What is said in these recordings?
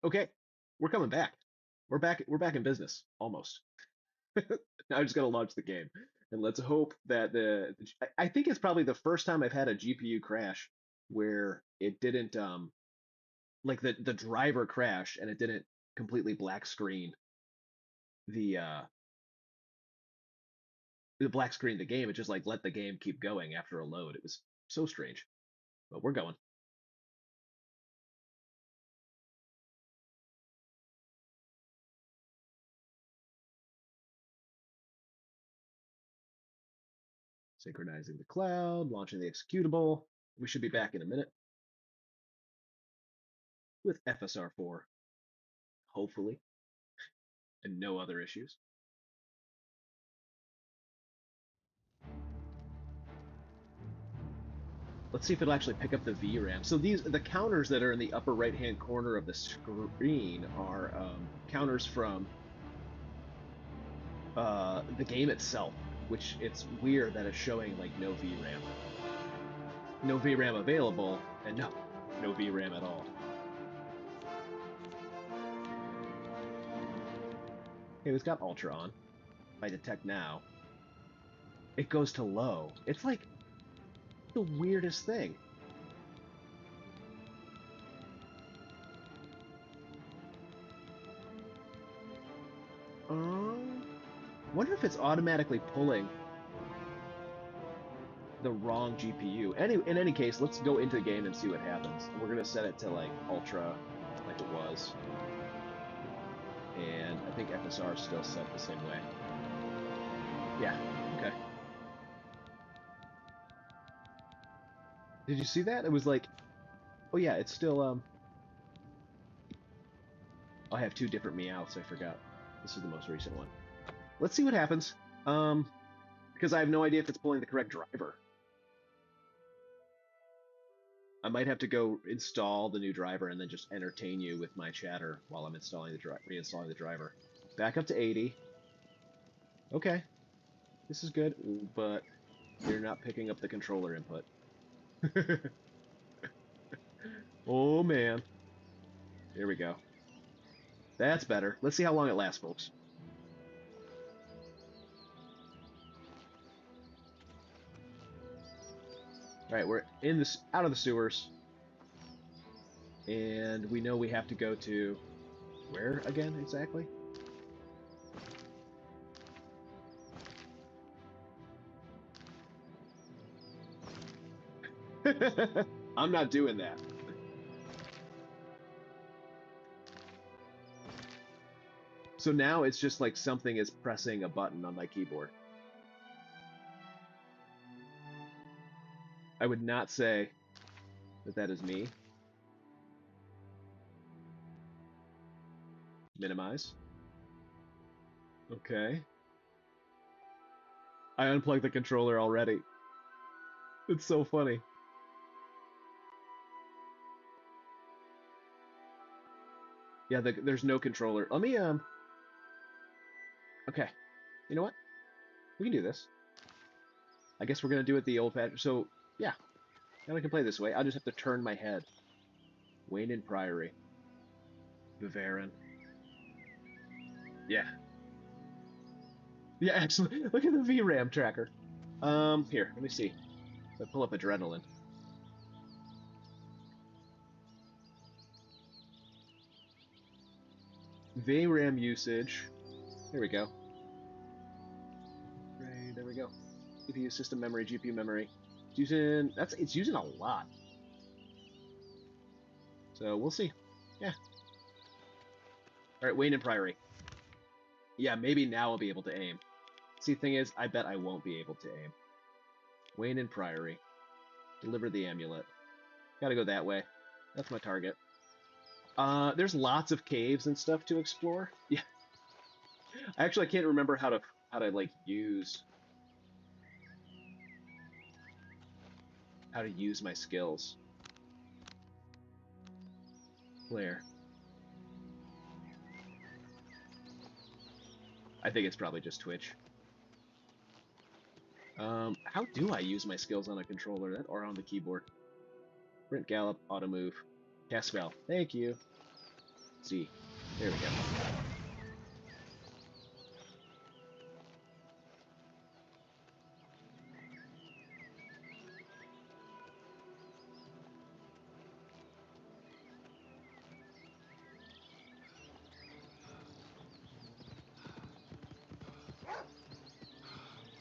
Okay, we're coming back. We're back. We're back in business almost. Now I just gotta launch the game, and let's hope that I think it's probably the first time I've had a GPU crash where it didn't like the driver crashed and it didn't completely black screen the uh the black screen the game. It just like let the game keep going after a load. It was so strange, but we're going. Synchronizing the cloud, launching the executable. We should be back in a minute with FSR 4, hopefully, and no other issues. Let's see if it'll actually pick up the VRAM. So the counters that are in the upper right-hand corner of the screen are counters from the game itself, which it's weird that it's showing like no VRAM. No VRAM available, and no VRAM at all. Okay, it's got Ultra on. If I detect now, it goes to low. It's like the weirdest thing. Wonder if it's automatically pulling the wrong GPU. In any case, let's go into the game and see what happens. We're gonna set it to like Ultra, like it was, and I think FSR is still set the same way. Yeah. Okay. Did you see that? It was like, oh yeah, it's still I have two different meows. I forgot. This is the most recent one. Let's see what happens. Because I have no idea if it's pulling the correct driver. I might have to go install the new driver and then just entertain you with my chatter while I'm installing the reinstalling the driver. Back up to 80. Okay, this is good, but you're not picking up the controller input. Oh man. Here we go. That's better. Let's see how long it lasts, folks. All right, we're in this out of the sewers, and we know we have to go to where again exactly? I'm not doing that. So now it's just like something is pressing a button on my keyboard. I would not say that that is me. Minimize. Okay. I unplugged the controller already. It's so funny. Yeah, there's no controller. Let me, okay. You know what? We can do this. I guess we're gonna do it the old-fashioned. So, yeah. Now we can play this way. I'll just have to turn my head. Weynon Priory. Bavarin. Yeah. Yeah, actually, look at the VRAM tracker. Here, let me see. If I pull up Adrenaline. VRAM usage. There we go. Right, there we go. CPU system memory, GPU memory. It's using a lot. So we'll see. Yeah. All right, Weynon Priory. Yeah, maybe now I'll be able to aim. See, the thing is, I bet I won't be able to aim. Weynon Priory. Deliver the amulet. Gotta go that way. That's my target. There's lots of caves and stuff to explore. Yeah. Actually, I can't remember how to like use my skills. Where? I think it's probably just Twitch. How do I use my skills on a controller or on the keyboard? Sprint, gallop, auto move, cast spell. Thank you. see. There we go.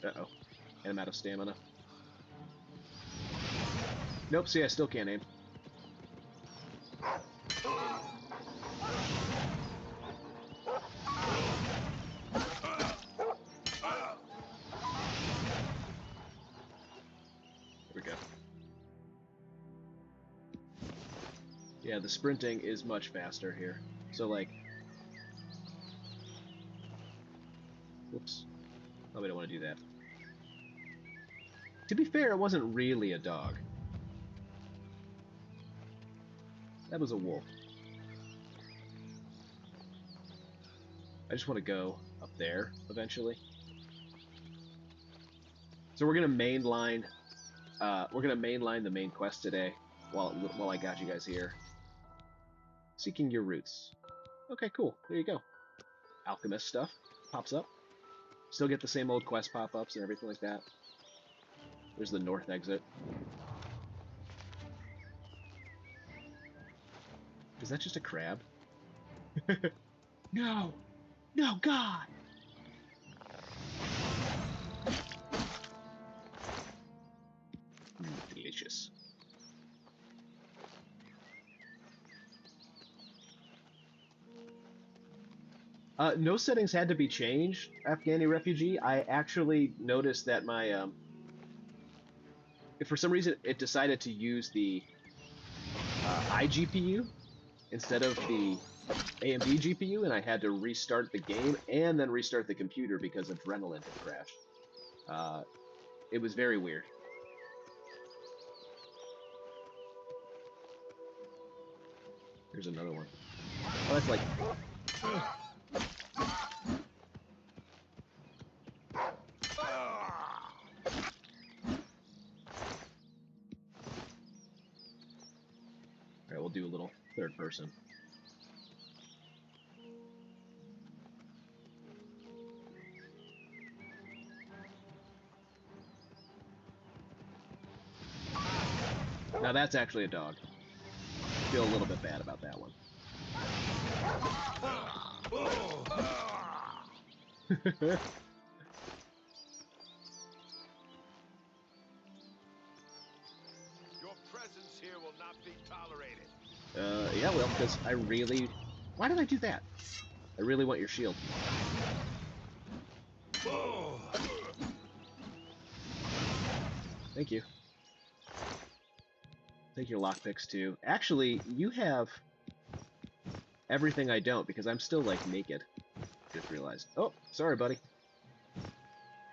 Uh-oh. And I'm out of stamina. Nope, see, I still can't aim. There we go. Yeah, the sprinting is much faster here. So, like... Whoops. Probably don't want to do that. To be fair, it wasn't really a dog. That was a wolf. I just want to go up there eventually. So we're gonna mainline. We're gonna mainline the main quest today. While I got you guys here. Seeking your roots. Okay, cool. There you go. Alchemist stuff pops up. Still get the same old quest pop-ups and everything like that. There's the north exit. Is that just a crab? No! No, God! Delicious. No settings had to be changed, Afghani refugee. I actually noticed that my if for some reason it decided to use the iGPU instead of the AMD GPU, and I had to restart the game and then restart the computer because Adrenaline had crashed. It was very weird. Here's another one. Oh, that's like... Alright, we'll do a little third person. Now that's actually a dog. I feel a little bit bad about that one. Your presence here will not be tolerated. Yeah, well, because I really... Why did I do that? I really want your shield. Thank you. Take your lockpicks too. Actually, you have everything I don't because I'm still like naked. Just realized. Oh, sorry, buddy.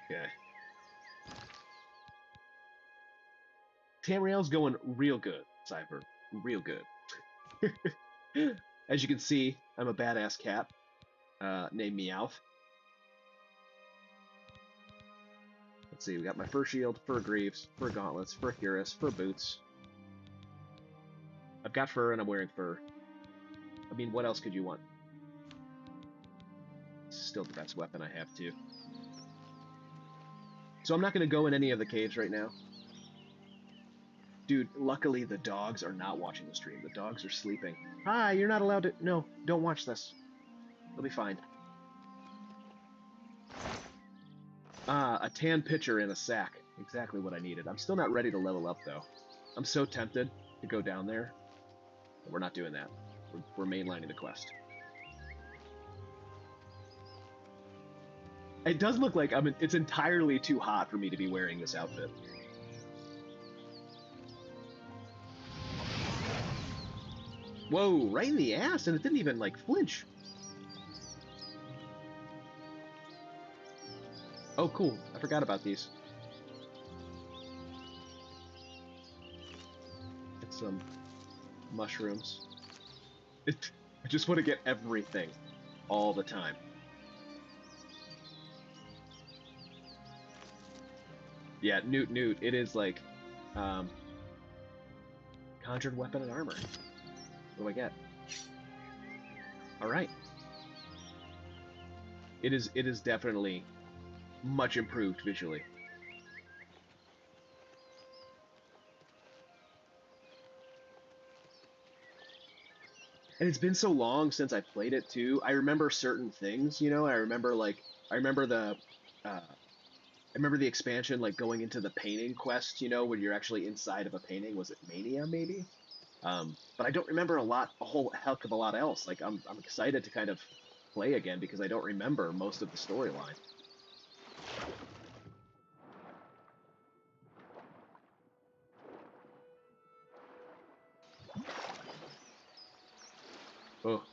Okay. Tamriel's going real good, Cypher. Real good. As you can see, I'm a badass cat named Meowth. Let's see, we got my fur shield, fur greaves, fur gauntlets, fur cuirass, fur boots. I've got fur and I'm wearing fur. I mean, what else could you want? It's still the best weapon I have, too. So I'm not going to go in any of the caves right now. Dude, luckily the dogs are not watching the stream. The dogs are sleeping. Hi, you're not allowed to... No, don't watch this. They'll be fine. Ah, a tan pitcher in a sack. Exactly what I needed. I'm still not ready to level up, though. I'm so tempted to go down there. But we're not doing that. We're mainlining the quest. It does look like it's entirely too hot for me to be wearing this outfit. Whoa, right in the ass, and it didn't even, like, flinch. Oh, cool. I forgot about these. Get some mushrooms. I just want to get everything all the time. Yeah, Newt. It is like, conjured weapon and armor. What do I get? All right. It is definitely much improved visually. And it's been so long since I played it too. I remember certain things, you know. I remember I remember the expansion, like going into the painting quest, you know, where you're actually inside of a painting. Was it Mania, maybe? But I don't remember a whole heck of a lot else. Like I'm excited to kind of play again because I don't remember most of the storyline. Oh.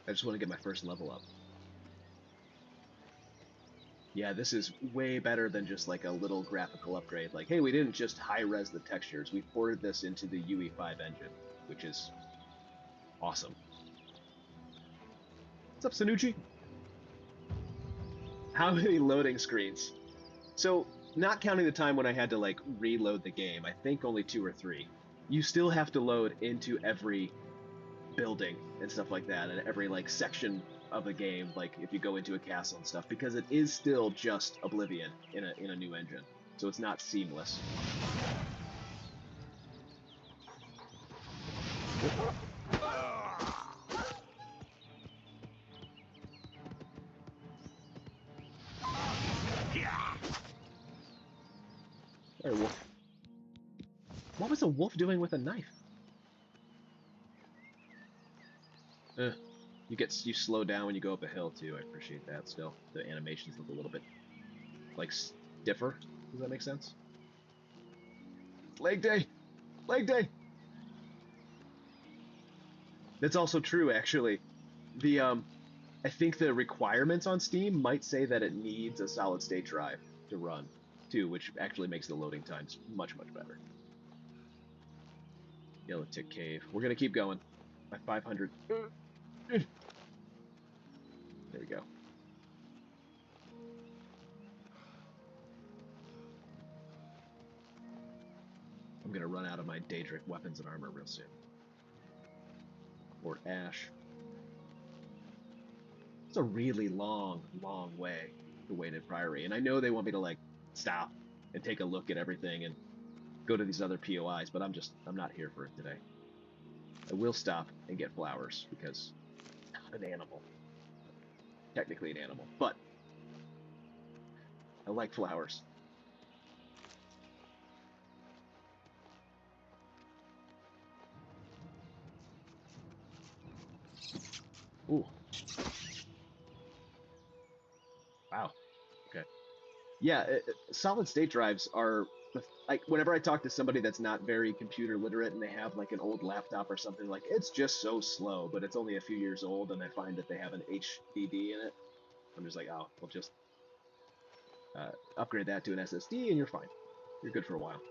I just want to get my first level up. Yeah, this is way better than just like a little graphical upgrade. Like, hey, we didn't just high-res the textures. We ported this into the UE5 engine, which is awesome. What's up, Sanucci? How many loading screens? So, not counting the time when I had to like reload the game, I think only 2 or 3. You still have to load into every building and stuff like that, and every like section of the game, like if you go into a castle and stuff, because it is still just Oblivion in a new engine, so it's not seamless. Sorry, wolf. What was a wolf doing with a knife? You slow down when you go up a hill too. I appreciate that. Still, the animations look a little bit like stiffer. Does that make sense? Leg day, leg day. That's also true, actually. The I think the requirements on Steam might say that it needs a solid state drive to run too, which actually makes the loading times much better. Yellow Tick Cave. We're gonna keep going. By 500. There we go. I'm gonna run out of my Daedric weapons and armor real soon. Lord Ash. It's a really long way to Weynon Priory, and I know they want me to like stop and take a look at everything and go to these other POIs, but I'm not here for it today. I will stop and get flowers because I'm not an animal. Technically an animal, but I like flowers. Ooh. Wow. Okay. Yeah, solid state drives are like whenever I talk to somebody that's not very computer literate and they have like an old laptop or something, like it's just so slow, but it's only a few years old and I find that they have an HDD in it. I'm just like, oh, we'll just upgrade that to an SSD and you're fine. You're good for a while.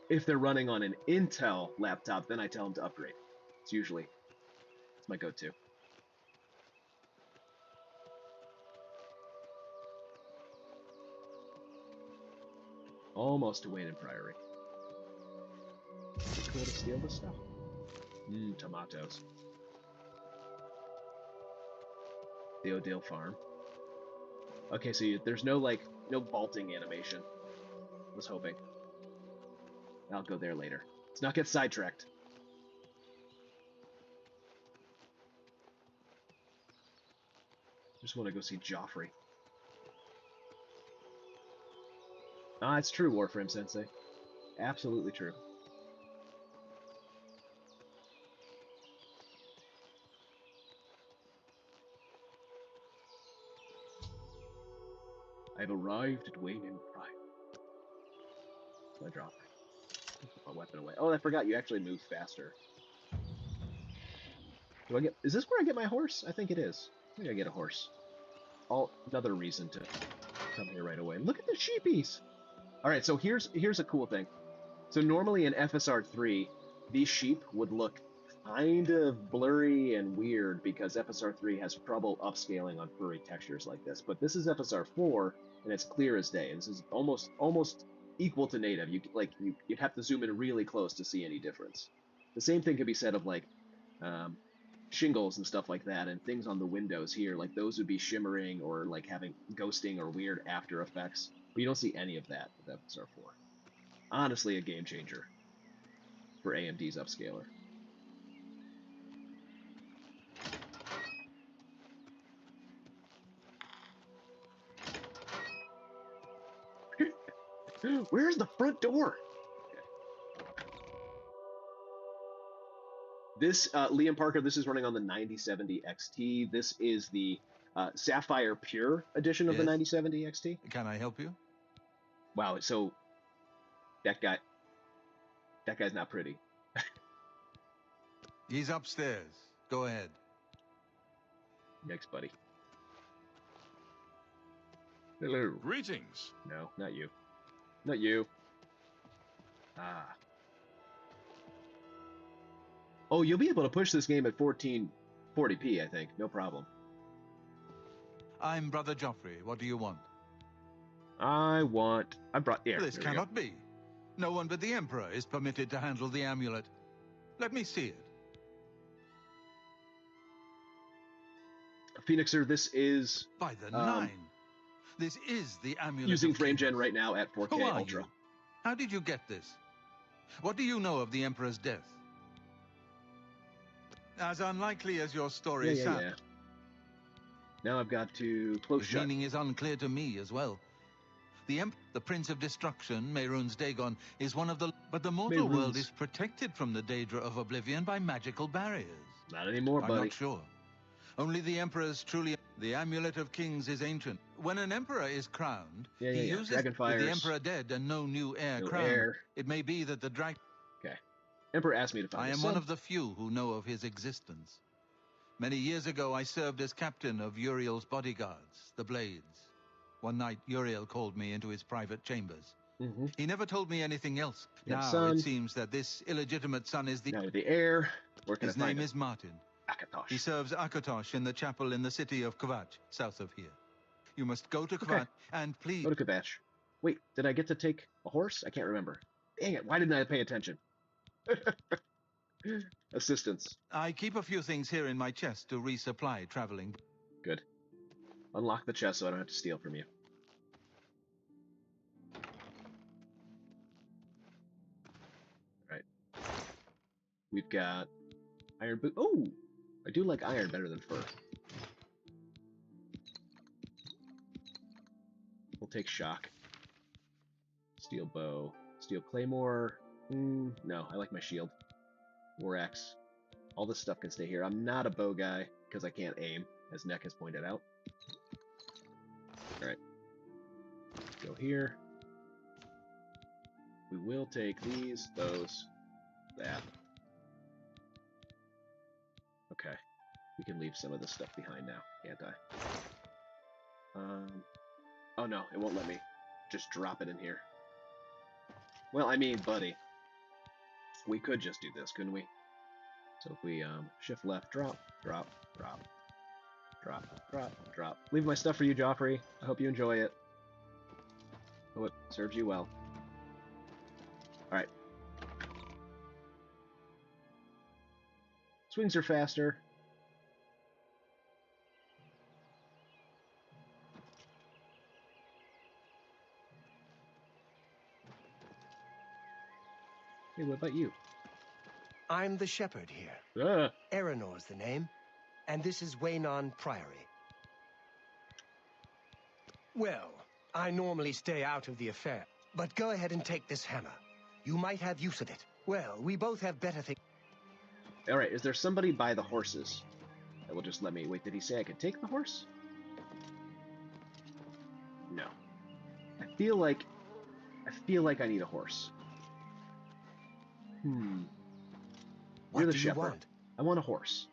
If they're running on an Intel laptop, then I tell them to upgrade. It's my go-to. Almost to Weynon Priory. It's cool to steal this stuff. Tomatoes. The Odile farm. Okay, so there's no vaulting animation. Was hoping. I'll go there later. Let's not get sidetracked. Just want to go see Jauffre. Ah, it's true, Warframe Sensei. Absolutely true. I've arrived at Weynon Priory. So I drop my weapon away. Oh, I forgot you actually move faster. Is this where I get my horse? I think it is. I think I get a horse. Another reason to come here right away. Look at the sheepies! Alright, so here's a cool thing. So normally in FSR 3, these sheep would look kind of blurry and weird because FSR 3 has trouble upscaling on furry textures like this. But this is FSR 4, and it's clear as day. This is almost equal to native. You'd have to zoom in really close to see any difference. The same thing could be said of like shingles and stuff like that, and things on the windows here. Like those would be shimmering or like having ghosting or weird after effects. But you don't see any of that with FSR 4. Honestly, a game changer for AMD's upscaler. Where's the front door? This, Liam Parker, this is running on the 9070 XT. This is the Sapphire Pure edition of the 9070 XT. Can I help you? Wow, so that guy's not pretty. He's upstairs. Go ahead. Yikes, buddy. Hello. Greetings. No, not you. Not you. Ah. Oh, you'll be able to push this game at 1440p, I think. No problem. I'm Brother Jauffre. What do you want? I brought... Yeah, This cannot be. No one but the Emperor is permitted to handle the amulet. Let me see it. Phoenixer, this is... By the nine. This is the amulet. Using frame gen right now at 4K Who are Ultra. you? How did you get this? What do you know of the Emperor's death? As unlikely as your story sounds. Yeah. Now I've got to close shut. His meaning is unclear to me as well. The Prince of Destruction, Mehrunes Dagon, is one of the... But the mortal world is protected from the Daedra of Oblivion by magical barriers. Not anymore, buddy. I'm not sure. Only the Emperor's truly... The Amulet of Kings is ancient. When an Emperor is crowned, he uses with the Emperor dead and no new heir crowned. It may be that the dragon... Okay. Emperor asked me to find I am one of the few who know of his existence. Many years ago, I served as captain of Uriel's bodyguards, the Blades. One night, Uriel called me into his private chambers. He never told me anything else. Now it seems that this illegitimate son is the heir. His name is Martin. Akatosh. He serves Akatosh in the chapel in the city of Kvatch, south of here. You must go to Kvatch and please... Go to Kvatch. Wait, did I get to take a horse? I can't remember. Dang it, why didn't I pay attention? Assistance. I keep a few things here in my chest to resupply traveling. Good. Unlock the chest so I don't have to steal from you. Alright. We've got iron boot. Oh! I do like iron better than fur. We'll take shock. Steel bow. Steel claymore. No, I like my shield. War axe. All this stuff can stay here. I'm not a bow guy because I can't aim, as Neck has pointed out. Alright. Go here. We will take these, those, that. Okay. We can leave some of this stuff behind now, can't I? Oh no, it won't let me just drop it in here. Well, I mean, buddy. We could just do this, couldn't we? So if we shift left, drop, drop, drop, drop, drop, drop. Leave my stuff for you, Jauffre. I hope you enjoy it. Oh, it serves you well. Alright. Swings are faster. Hey, what about you? I'm the shepherd here. Eranor's the name, and this is Weynon Priory. Well, I normally stay out of the affair, but go ahead and take this hammer. You might have use of it. Well, we both have better things. Alright, is there somebody by the horses that will just let me... Wait, did he say I could take the horse? No. I feel like I need a horse. You're the shepherd. Want? I want a horse.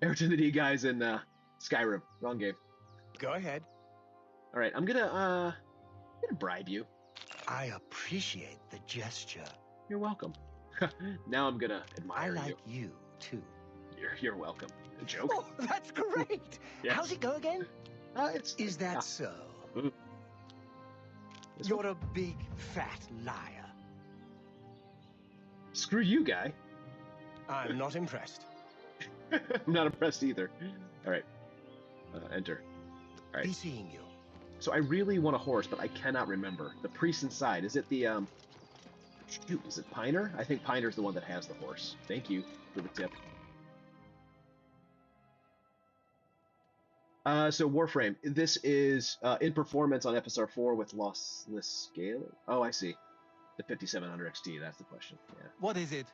Opportunity guys in Skyrim. Wrong game. Go ahead. All right, I'm gonna bribe you. I appreciate the gesture. You're welcome. Now I'm gonna I admire like you. you, too. You're welcome. A joke? Oh, that's great! Yes. How's it go again? It's Is that yeah. so? Mm. This You're one? a big, fat liar. Screw you, guy. I'm not impressed. I'm not impressed either. All right. Enter. All Be right. seeing you. So I really want a horse, but I cannot remember. The priest inside. Is it the Shoot, is it Piner? I think Piner's the one that has the horse. Thank you for the tip. So Warframe. This is in performance on FSR 4 with lossless scaling. Oh, I see. The 5700 XT. That's the question. Yeah. What is it?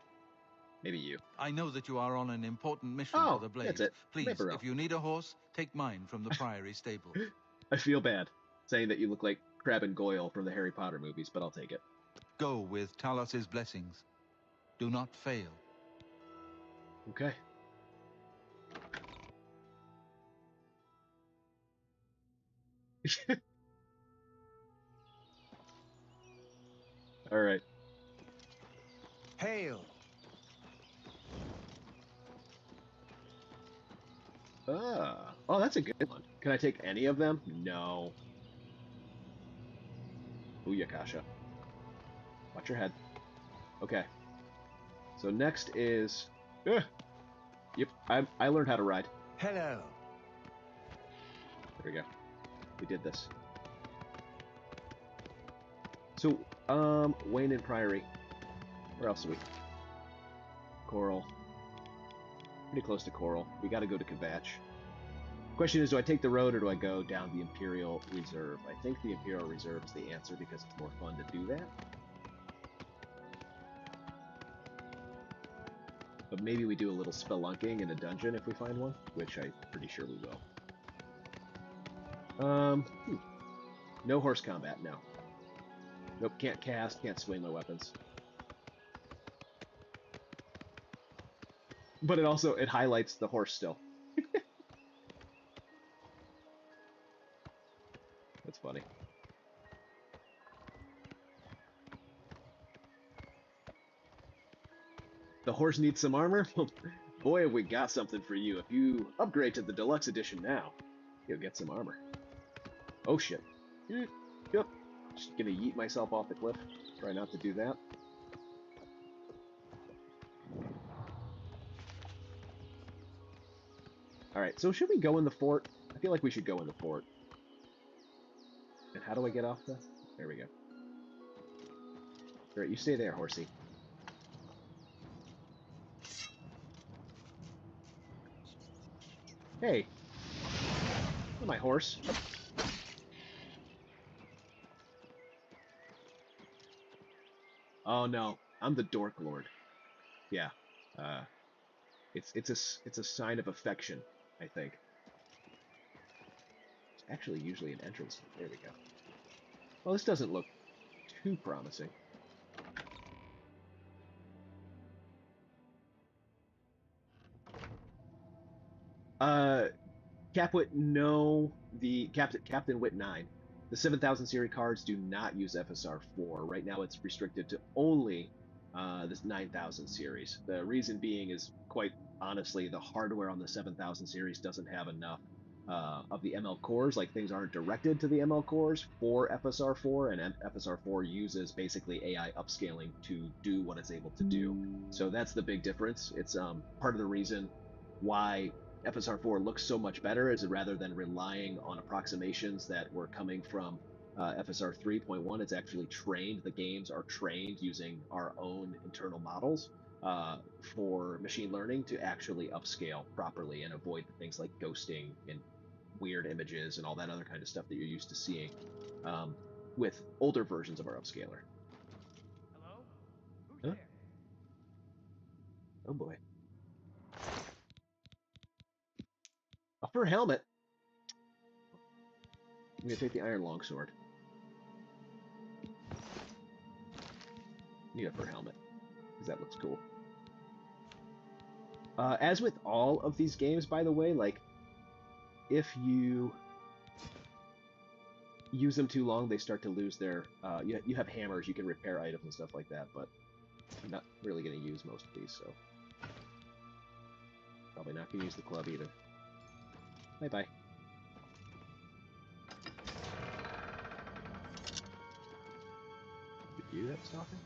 Maybe you. I know that you are on an important mission Oh, for the Blades. that's it. Please, Imperial. if you need a horse, take mine from the Priory stable. I feel bad saying that you look like Crabbe and Goyle from the Harry Potter movies, but I'll take it. Go with Talos's blessings. Do not fail. Okay. All right. Hail. Oh, that's a good one. Can I take any of them? No. Booyakasha. Watch your head. Okay. So next is... Yep, I learned how to ride. Hello. There we go. We did this. So, Weynon Priory. Where else are we? Coral. Pretty close to Coral. We gotta go to Kvatch. Question is, do I take the road or do I go down the Imperial Reserve? I think the Imperial Reserve is the answer because it's more fun to do that. But maybe we do a little spelunking in a dungeon if we find one, which I'm pretty sure we will. No horse combat, no. Nope, can't cast, can't swing my weapons. But it highlights the horse still. That's funny. The horse needs some armor? Boy, have we got something for you. If you upgrade to the deluxe edition now, you'll get some armor. Oh shit. Yep. Just gonna yeet myself off the cliff. Try not to do that. Alright, so should we go in the fort? I feel like we should go in the fort. And how do I get off the... There we go. Alright, you stay there, horsey. Hey! Oh, my horse. Oh no, I'm the Dork Lord. Yeah. It's a sign of affection, I think. It's actually usually an entrance. There we go. Well, this doesn't look too promising. Capwit, no. The Captain Wit 9. The 7000 series cards do not use FSR 4. Right now it's restricted to only this 9000 series. The reason being is, quite honestly, the hardware on the 7000 series doesn't have enough of the ML cores. Like, things aren't directed to the ML cores for FSR 4, and FSR 4 uses basically AI upscaling to do what it's able to do. So that's the big difference. It's part of the reason why FSR 4 looks so much better, is rather than relying on approximations that were coming from FSR 3.1, it's actually trained. The games are trained using our own internal models for machine learning to actually upscale properly and avoid the things like ghosting and weird images and all that other kind of stuff that you're used to seeing with older versions of our upscaler. Hello? Who's Huh? there? Oh boy. A fur helmet. I'm gonna take the iron longsword. Need a fur helmet, because that looks cool. As with all of these games, by the way, like, if you use them too long, they start to lose their... you have hammers, you can repair items and stuff like that, but I'm not really going to use most of these, so probably not going to use the club either. Bye-bye. Did you have stalking?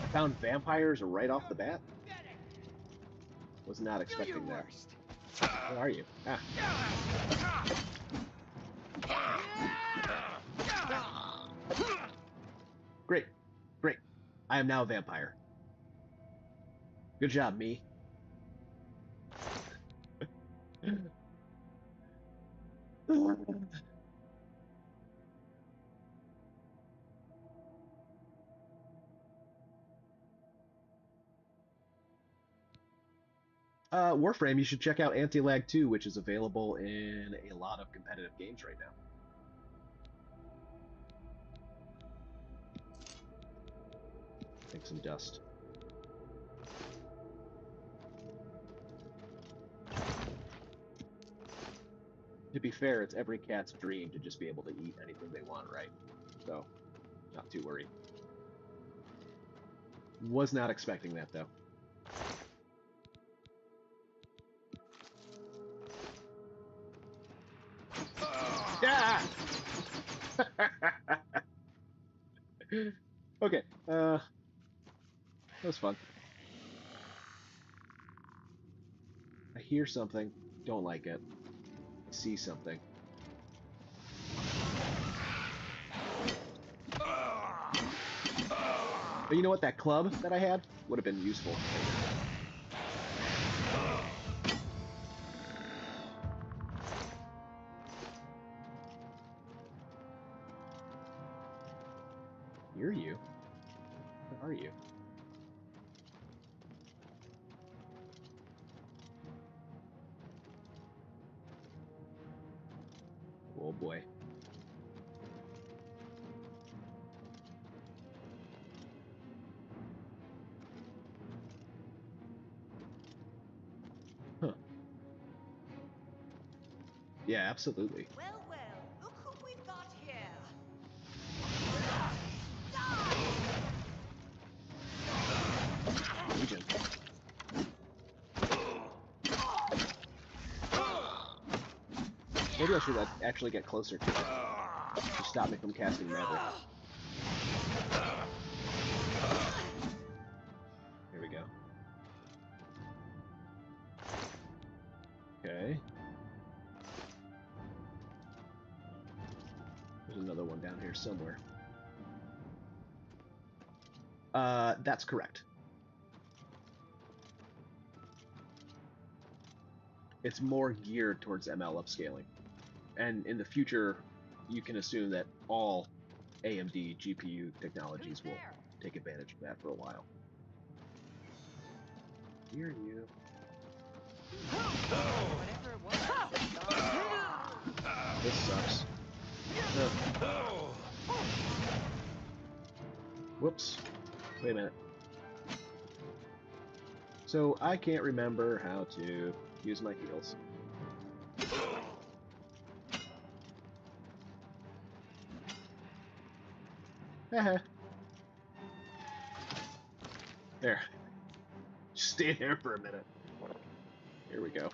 I found vampires right off the bat. Was not expecting that. Where are you? Ah. Great. Great. I am now a vampire. Good job, me. Warframe, you should check out Anti-Lag 2, which is available in a lot of competitive games right now. Take some dust. To be fair, it's every cat's dream to just be able to eat anything they want, right? So, not too worried. Was not expecting that, though. Yeah! Okay, that was fun. I hear something, don't like it. I see something. But you know what? That club that I had would have been useful. Hear you? Where are you? Oh boy. Huh. Yeah, absolutely. Well, well, look who we've got here. Legion. Maybe I should actually get closer to it to stop me from casting magic. Here we go. Okay. There's another one down here somewhere. That's correct. It's more geared towards ML upscaling. And in the future, you can assume that all AMD GPU technologies will take advantage of that for a while. Hear you. Whatever it was. This sucks. Whoops. Wait a minute. So I can't remember how to use my heals. There. Just stay there for a minute. Here we go.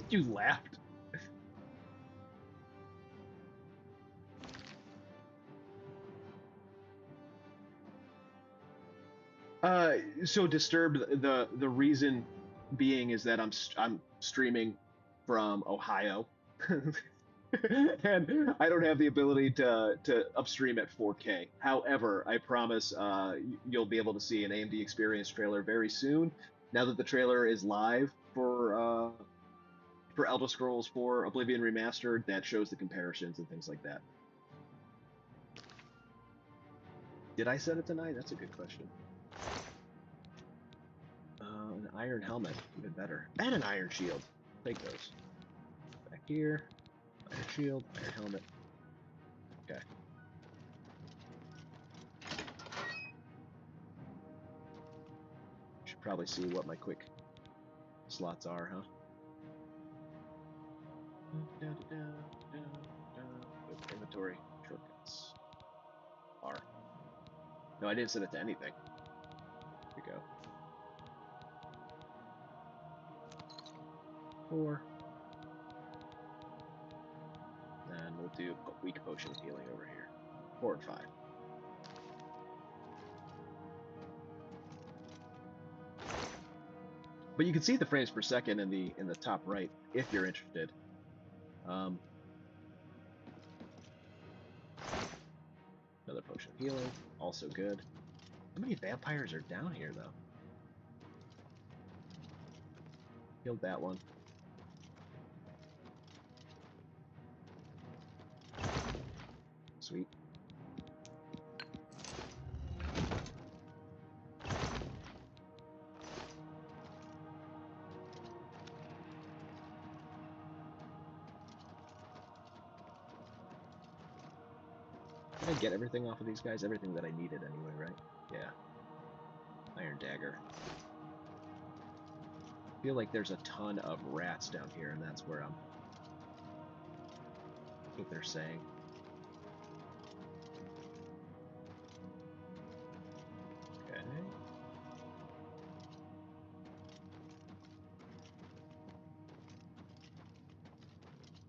You laughed. So Disturbed, the reason being is that I'm streaming from Ohio. And I don't have the ability to upstream at 4K. However, I promise you'll be able to see an AMD Experience trailer very soon. Now that the trailer is live for Elder Scrolls 4 Oblivion Remastered, that shows the comparisons and things like that. Did I set it tonight? That's a good question. An iron helmet, even better. And an iron shield. Take those. Back here. Iron shield, iron helmet. Should probably see what my quick slots are, huh? Inventory shortcuts. R. No, I didn't set it to anything. Here we go. 4. And we'll do weak potion of healing over here. 4 and 5. But you can see the frames per second in the top right if you're interested. Another potion of healing, also good. How many vampires are down here though? Killed that one. Sweet. Did I get everything off of these guys? Everything that I needed anyway, right? Yeah. Iron dagger. I feel like there's a ton of rats down here, and that's where that's what they're saying. Okay.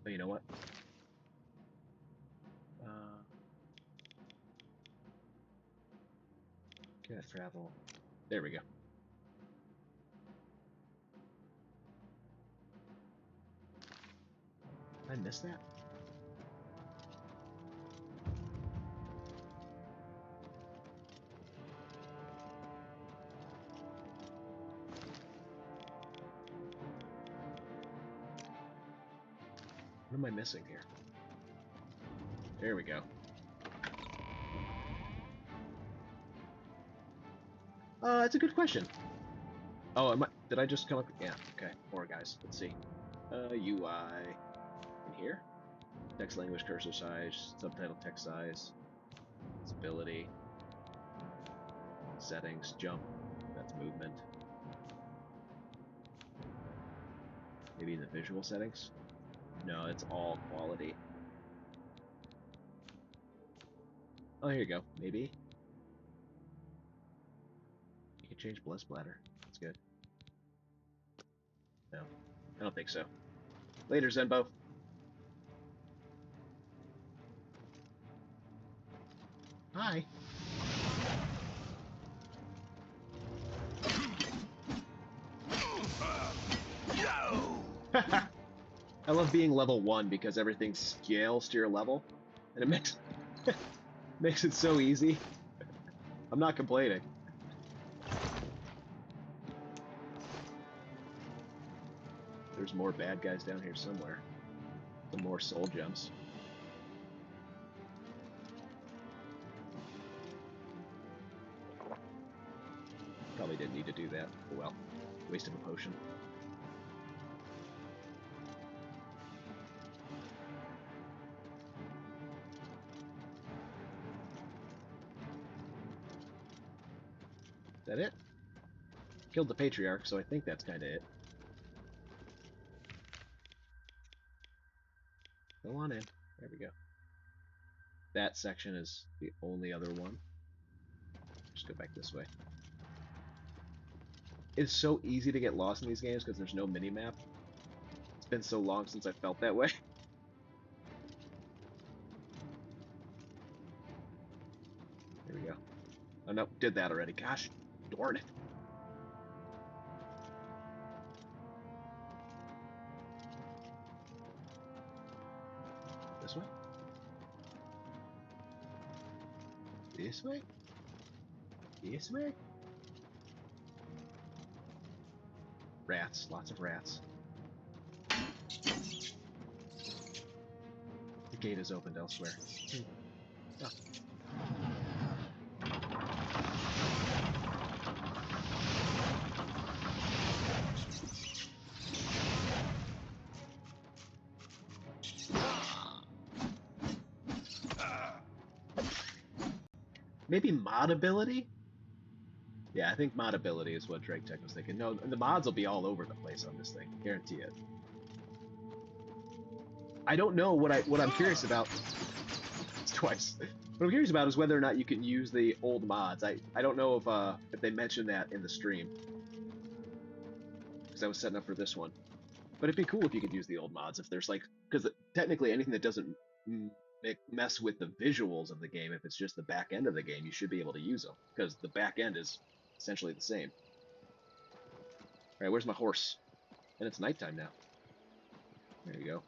Oh, you know what? Can't travel. There we go. Did I miss that? What am I missing here? There we go. That's a good question. Oh, did I just come up? Yeah, okay. 4 guys. Let's see. UI. In here? Text language cursor size, subtitle text size, stability, settings, jump, that's movement. Maybe in the visual settings? No, it's all quality. Oh, here you go. Maybe. You can change blood splatter. That's good. No, I don't think so. Later, Zenbo. Hi. I love being level 1 because everything scales to your level, and it makes makes it so easy. I'm not complaining. There's more bad guys down here somewhere. Some more soul gems. Probably didn't need to do that. Oh well. Waste of a potion. Is that it? Killed the Patriarch, so I think that's kind of it. Go on in. There we go. That section is the only other one. Just go back this way. It's so easy to get lost in these games because there's no mini-map. It's been so long since I felt that way. There we go. Oh no, did that already. Gosh, darn it. This way? This way? This way? Rats, lots of rats. The gate is opened elsewhere. Oh. Maybe mod ability? Yeah, I think modability is what Drake Tech was thinking. No, the mods will be all over the place on this thing. Guarantee it. I don't know what I'm curious about. It's twice. What I'm curious about is whether or not you can use the old mods. I don't know if they mentioned that in the stream, because I was setting up for this one. But it'd be cool if you could use the old mods if there's like, because technically anything that doesn't mess with the visuals of the game, if it's just the back end of the game, you should be able to use them because the back end is essentially the same. All right, where's my horse? And it's nighttime now. There you go.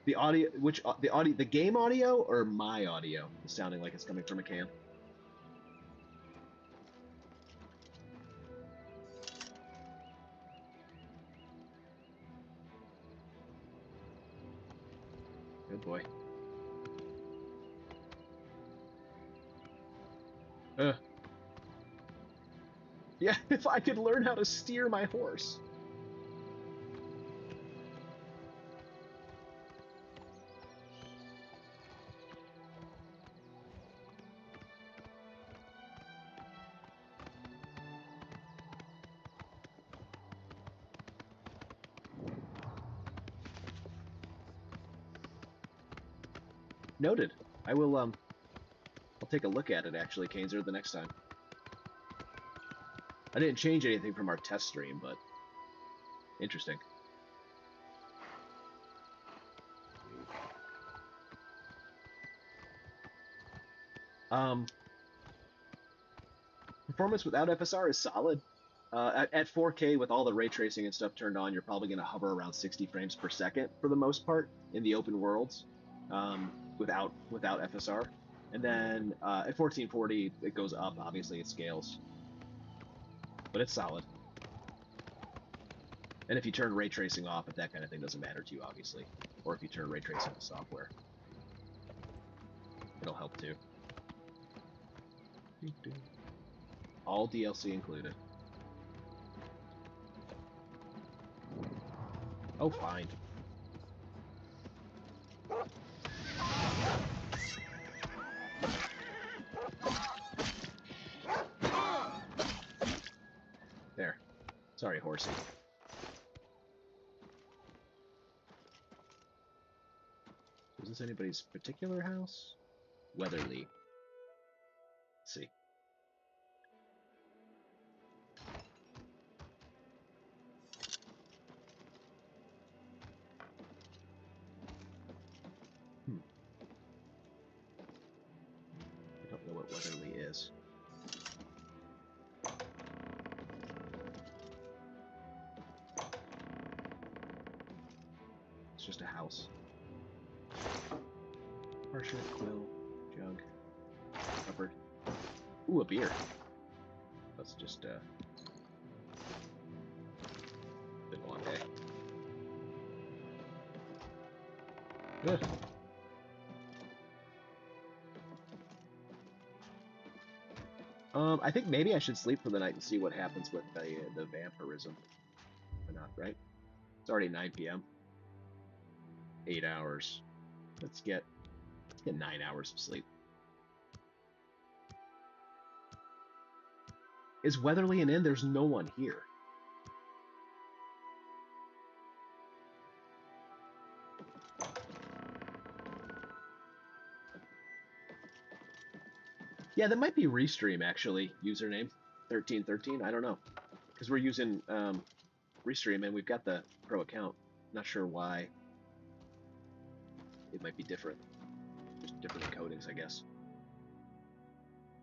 The audio, the game audio or my audio is sounding like it's coming from a can. Good boy. Yeah, if I could learn how to steer my horse. Noted. I will I'll take a look at it actually, Kainzer, the next time. I didn't change anything from our test stream, but interesting. Performance without FSR is solid. At 4K with all the ray tracing and stuff turned on, you're probably going to hover around 60 frames per second for the most part in the open worlds, without FSR. And then at 1440, it goes up. Obviously, it scales, but it's solid. And if you turn ray tracing off, if that kind of thing doesn't matter to you, obviously, or if you turn ray tracing to software, it'll help too. All DLC included. Oh, fine. There. Sorry, horsey. Is this anybody's particular house? Weatherly. Let's see. I don't know what Weatherly is. It's just a house. Parchment, quill, jug, cupboard. Ooh, a beer. Let's just, been a long day. Ugh. I think maybe I should sleep for the night and see what happens with the vampirism. Or not, right? It's already 9 p.m. 8 hours. Let's get 9 hours of sleep. Is Weatherly an inn? There's no one here. Yeah, that might be Restream, actually. Username 1313. I don't know. Because we're using Restream and we've got the pro account. Not sure why. It might be different. Just different encodings, I guess.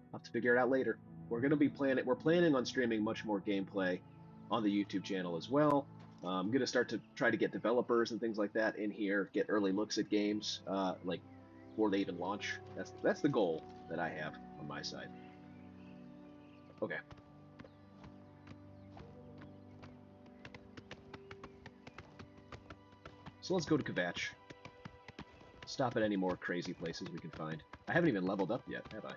I'll have to figure it out later. We're planning on streaming much more gameplay on the YouTube channel as well. I'm going to start to try to get developers and things like that in here, get early looks at games, like before they even launch. That's the goal that I have on my side. Okay. So let's go to Kvatch. Stop at any more crazy places we can find. I haven't even leveled up yet, have I?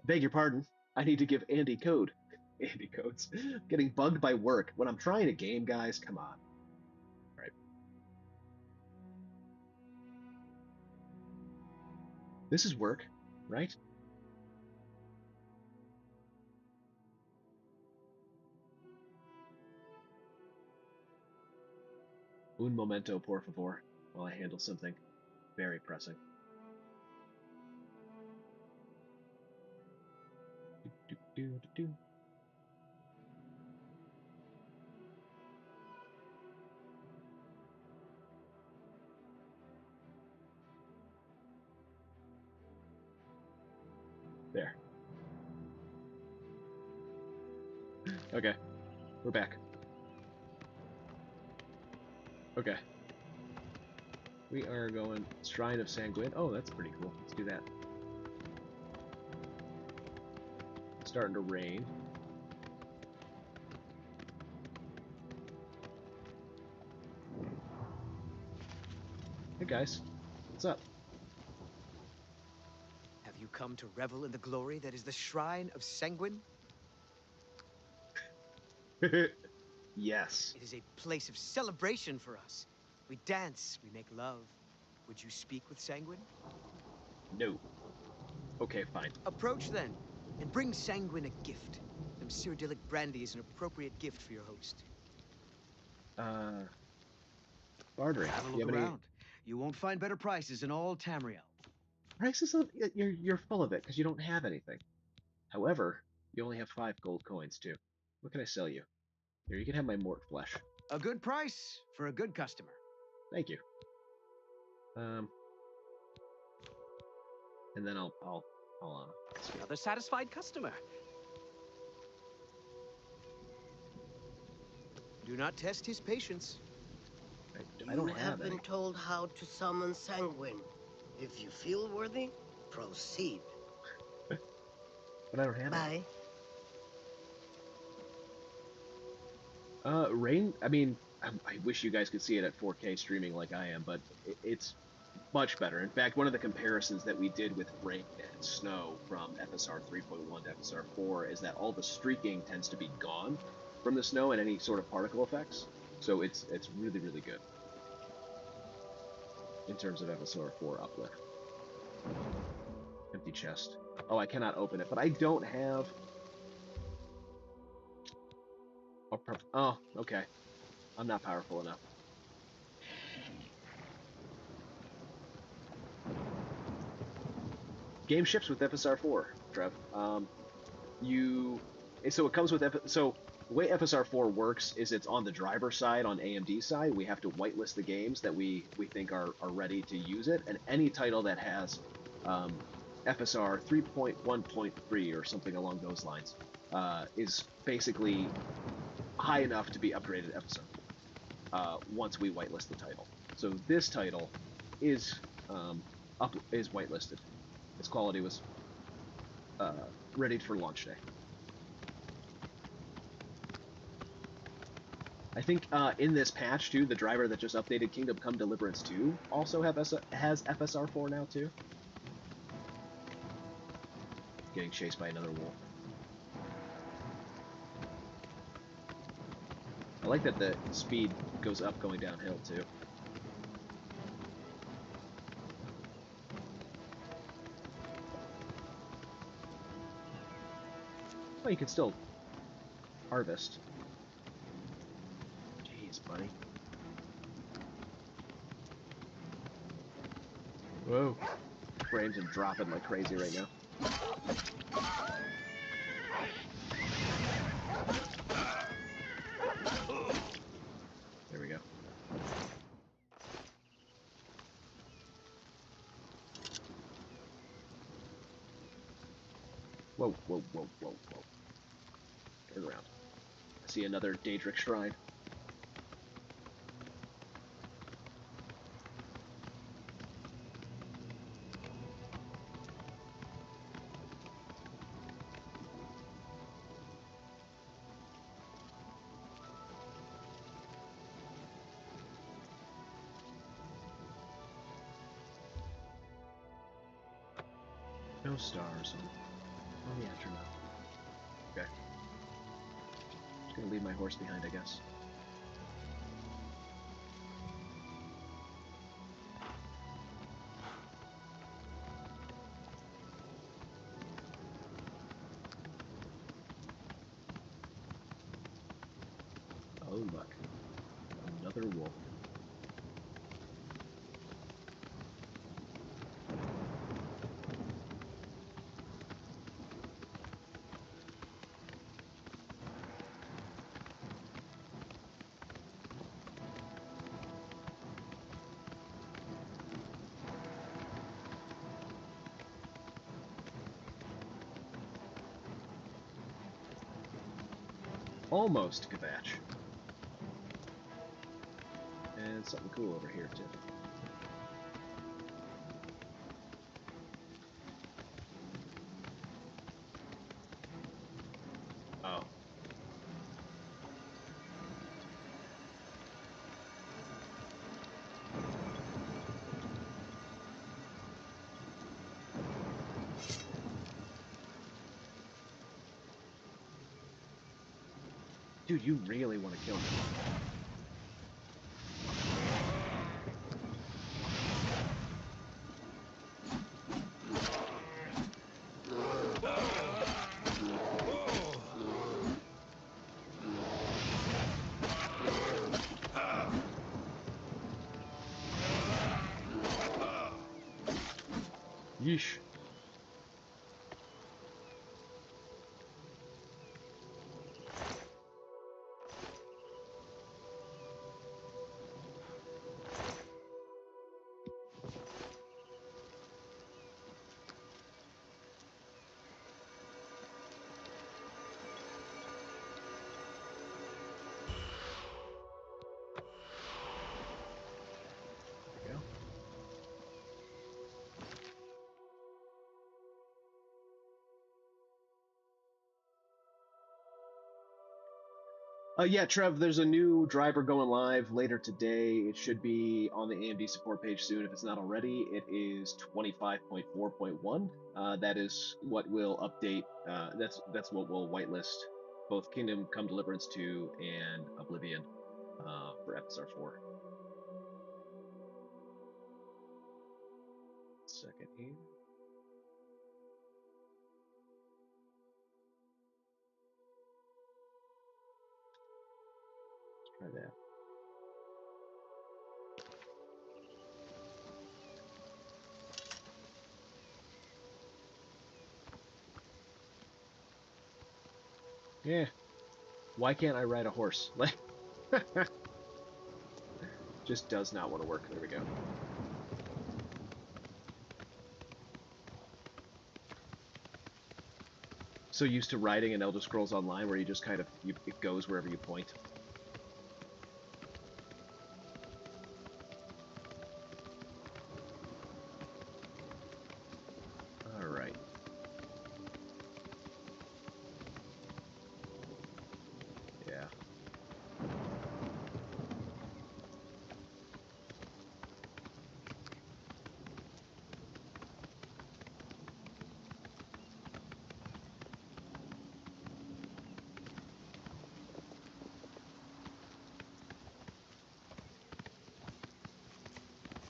Beg your pardon. I need to give Andy code. Andy codes. Getting bugged by work when I'm trying to game, guys. Come on. All right. This is work, right? Un momento, por favor, while I handle something very pressing. Do, do, do, do. There. Okay, we're back. Okay. We are going Shrine of Sanguine. Oh, that's pretty cool. Let's do that. It's starting to rain. Hey guys, what's up? Have you come to revel in the glory that is the Shrine of Sanguine? Yes. It is a place of celebration for us. We dance, we make love. Would you speak with Sanguine? No. Okay, fine. Approach then, and bring Sanguine a gift. Some Cyrodiilic brandy is an appropriate gift for your host. Bartering. Have a You look have any around. You won't find better prices in all Tamriel. prices? You're full of it because you don't have anything. However, you only have 5 gold coins too. What can I sell you? Here, you can have my mort flesh. A good price for a good customer. Thank you. And then I'll Another satisfied customer. Do not test his patience. I don't You have any. been told how to summon Sanguine. If you feel worthy, proceed. But I don't have any. Bye. Rain. I mean, I wish you guys could see it at 4K streaming like I am, but it's much better. In fact, one of the comparisons that we did with rain and snow from FSR 3.1 to FSR 4 is that all the streaking tends to be gone from the snow and any sort of particle effects. So it's really, really good in terms of FSR 4 uplift. Empty chest. Oh, I cannot open it, but I don't have... Oh, okay. I'm not powerful enough. Game ships with FSR 4, Trev. So it comes with so the way FSR 4 works is it's on the driver side, on AMD side. We have to whitelist the games that we think are ready to use it, and any title that has FSR 3.1.3 or something along those lines is basically high enough to be upgraded to FSR once we whitelist the title. So this title is whitelisted. Its quality was ready for launch day. I think in this patch too, the driver that just updated Kingdom Come Deliverance 2 also has FSR 4 now too. Getting chased by another wolf. I like that the speed goes up going downhill too. Well, you can still harvest. Jeez, buddy. Whoa. Frames are dropping like crazy right now. There we go. Whoa, whoa, whoa, whoa, whoa. Turn around. I see another Daedric Shrine. No stars on Oh yeah, true enough. Okay. Just gonna leave my horse behind, I guess. Oh look, another wolf. Almost Kvatch. And something cool over here too. Oh. Dude, you really want to kill me. Yeesh. There we go. Yeah, Trev, there's a new driver going live later today. It should be on the AMD support page soon if it's not already. It is 25.4.1. That is what will update. That's what will whitelist both Kingdom Come Deliverance 2 and Oblivion for FSR 4. Second here. Let's try that. Yeah. Why can't I ride a horse? Like, just does not want to work. There we go. So used to riding in Elder Scrolls Online, where you just kind of it goes wherever you point. All right. Yeah.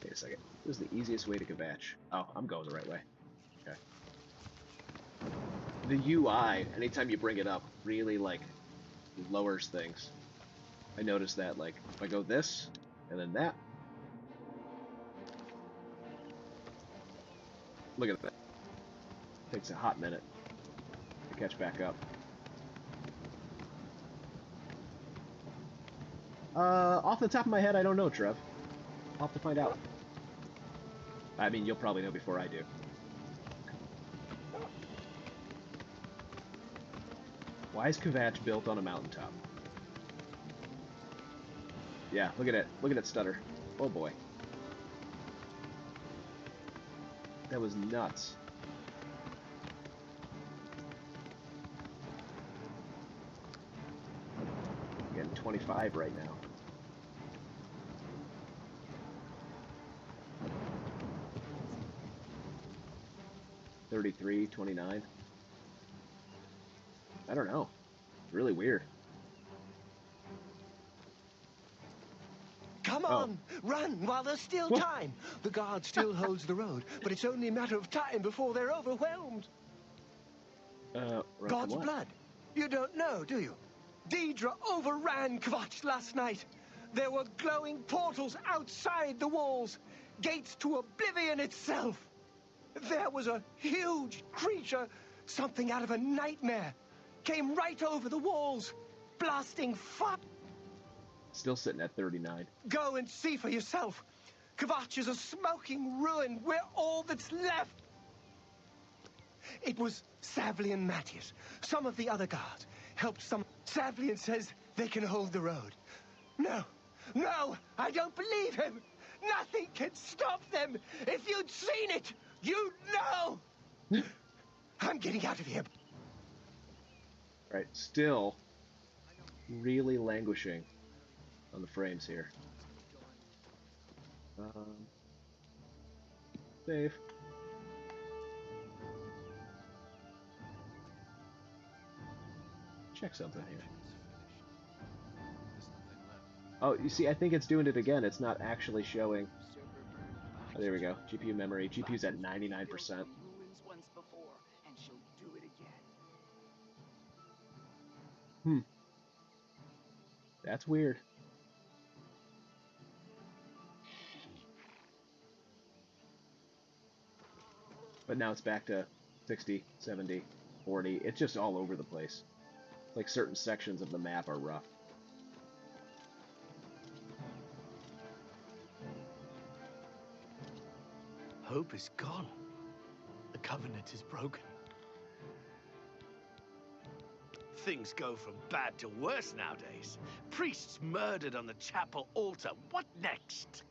Wait a second. This is the easiest way to Kvatch. Oh, I'm going the right way. Okay. The UI, anytime you bring it up, really like lowers things. I noticed that, like, if I go this and then that, look at that. Takes a hot minute to catch back up. Off the top of my head, I don't know, Trev. I'll have to find out. I mean, you'll probably know before I do. Why is Kvatch built on a mountaintop? Yeah, look at it. Look at it stutter. Oh boy. That was nuts. I'm getting 25 right now. 33, 29. I don't know. It's really weird. Come on, run while there's still time. The guard still holds the road, but it's only a matter of time before they're overwhelmed. Run God's from what? blood. You don't know, do you? Deidre overran Kvatch last night. There were glowing portals outside the walls, gates to Oblivion itself. There was a huge creature, something out of a nightmare, came right over the walls, blasting fire. Still sitting at 39. Go and see for yourself. Kvatch is a smoking ruin. We're all that's left. It was Savlian Matthias. Some of the other guards helped some. Savlian says they can hold the road. No, no, I don't believe him. Nothing can stop them. If you'd seen it, you'd know. I'm getting out of here. Right, still really languishing on the frames here. Save. Check something here. Oh, you see, I think it's doing it again. It's not actually showing. Oh, there we go. GPU memory. GPU's at 99%. That's weird. But now it's back to 60, 70, 40. It's just all over the place. It's like certain sections of the map are rough. Hope is gone. The Covenant is broken. Things go from bad to worse nowadays. Priests murdered on the chapel altar. What next?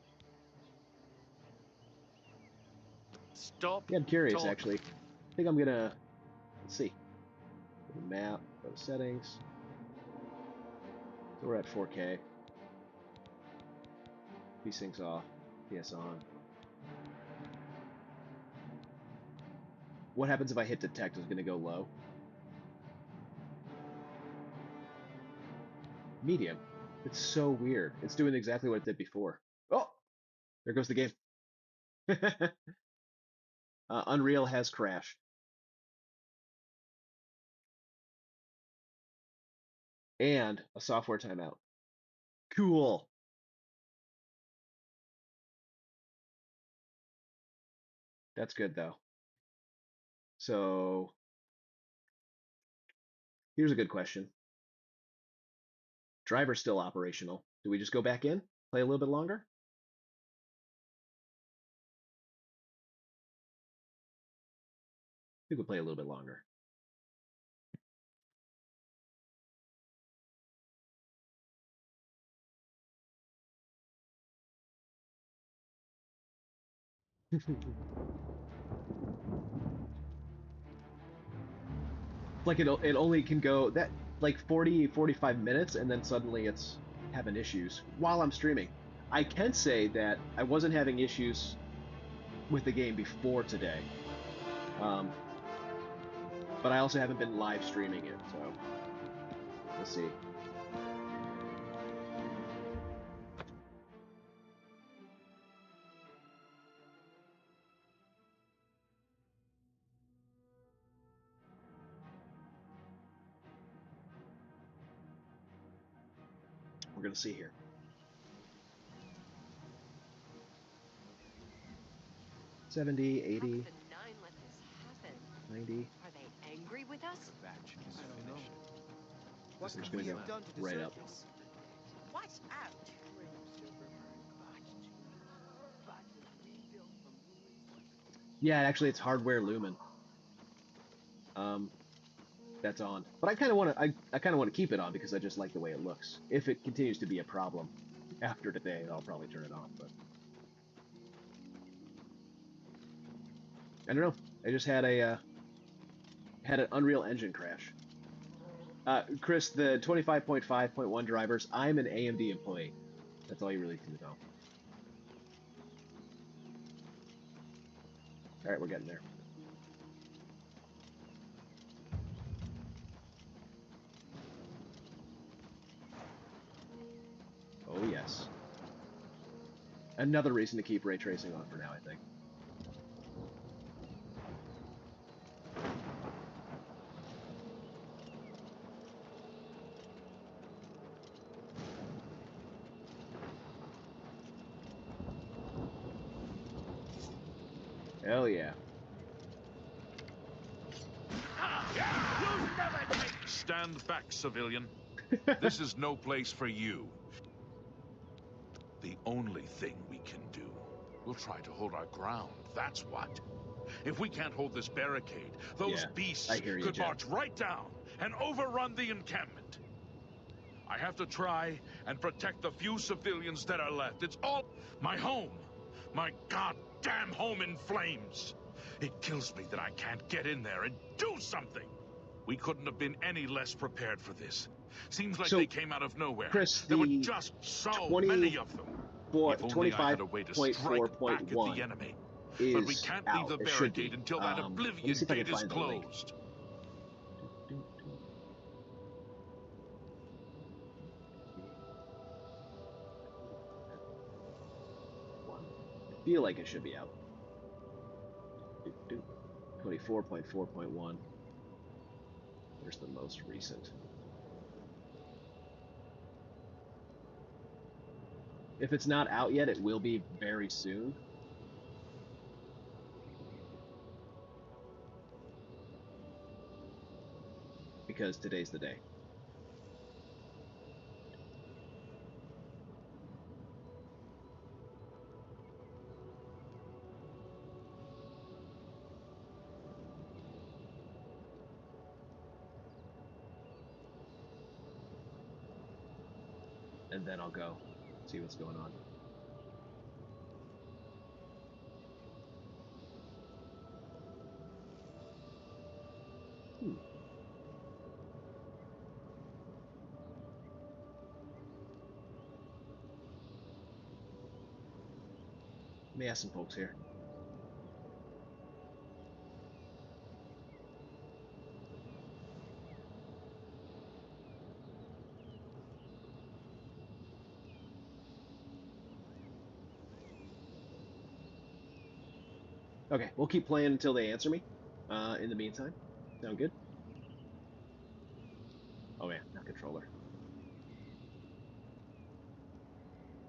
Stop. Yeah, I'm curious, talking. actually. I think I'm gonna... Let's see. Go to map, go to settings. So we're at 4K. P-Sync's off. PS on. What happens if I hit detect? Is it gonna go low? Medium. It's so weird. It's doing exactly what it did before. Oh! There goes the game. Unreal has crashed. And a software timeout. Cool. That's good, though. So, here's a good question. Driver's still operational. Do we just go back in? Play a little bit longer? I think we'll play a little bit longer. Like it only can go that like 45 minutes, and then suddenly it's having issues while I'm streaming. I can say that I wasn't having issues with the game before today, but I also haven't been live streaming it, so let's see. We're gonna see here. $70, $80, How could the Nine let this happen? $90. Are they angry with us? I don't know. What This is could gonna we go have done to right deserve up. this? Watch out! Yeah, actually, it's hardware lumen. That's on, but I kind of want to. I kind of want to keep it on because I just like the way it looks. If it continues to be a problem after today, I'll probably turn it off. But I don't know. I just had an Unreal Engine crash. Chris, the 25.5.1 drivers. I'm an AMD employee. That's all you really need to know. All right, we're getting there. Another reason to keep ray tracing on for now, I think. Hell yeah. Stand back, civilian. This is no place for you. The only thing we can do, we'll try to hold our ground, that's what. If we can't hold this barricade, those beasts could march right down and overrun the encampment. I have to try and protect the few civilians that are left. It's all my home. My goddamn home in flames. It kills me that I can't get in there and do something. We couldn't have been any less prepared for this. Seems like they came out of nowhere. Chris, there were just so many of them. If only I had a way to strike back at the enemy. But we can't leave the barricade until that Oblivion gate is closed. I feel like it should be out. 24.4.1. Where's the most recent? If it's not out yet, it will be very soon. Because today's the day. And then I'll go see what's going on. Let me ask some folks here. Okay, we'll keep playing until they answer me. In the meantime, sound good? Oh yeah, not controller.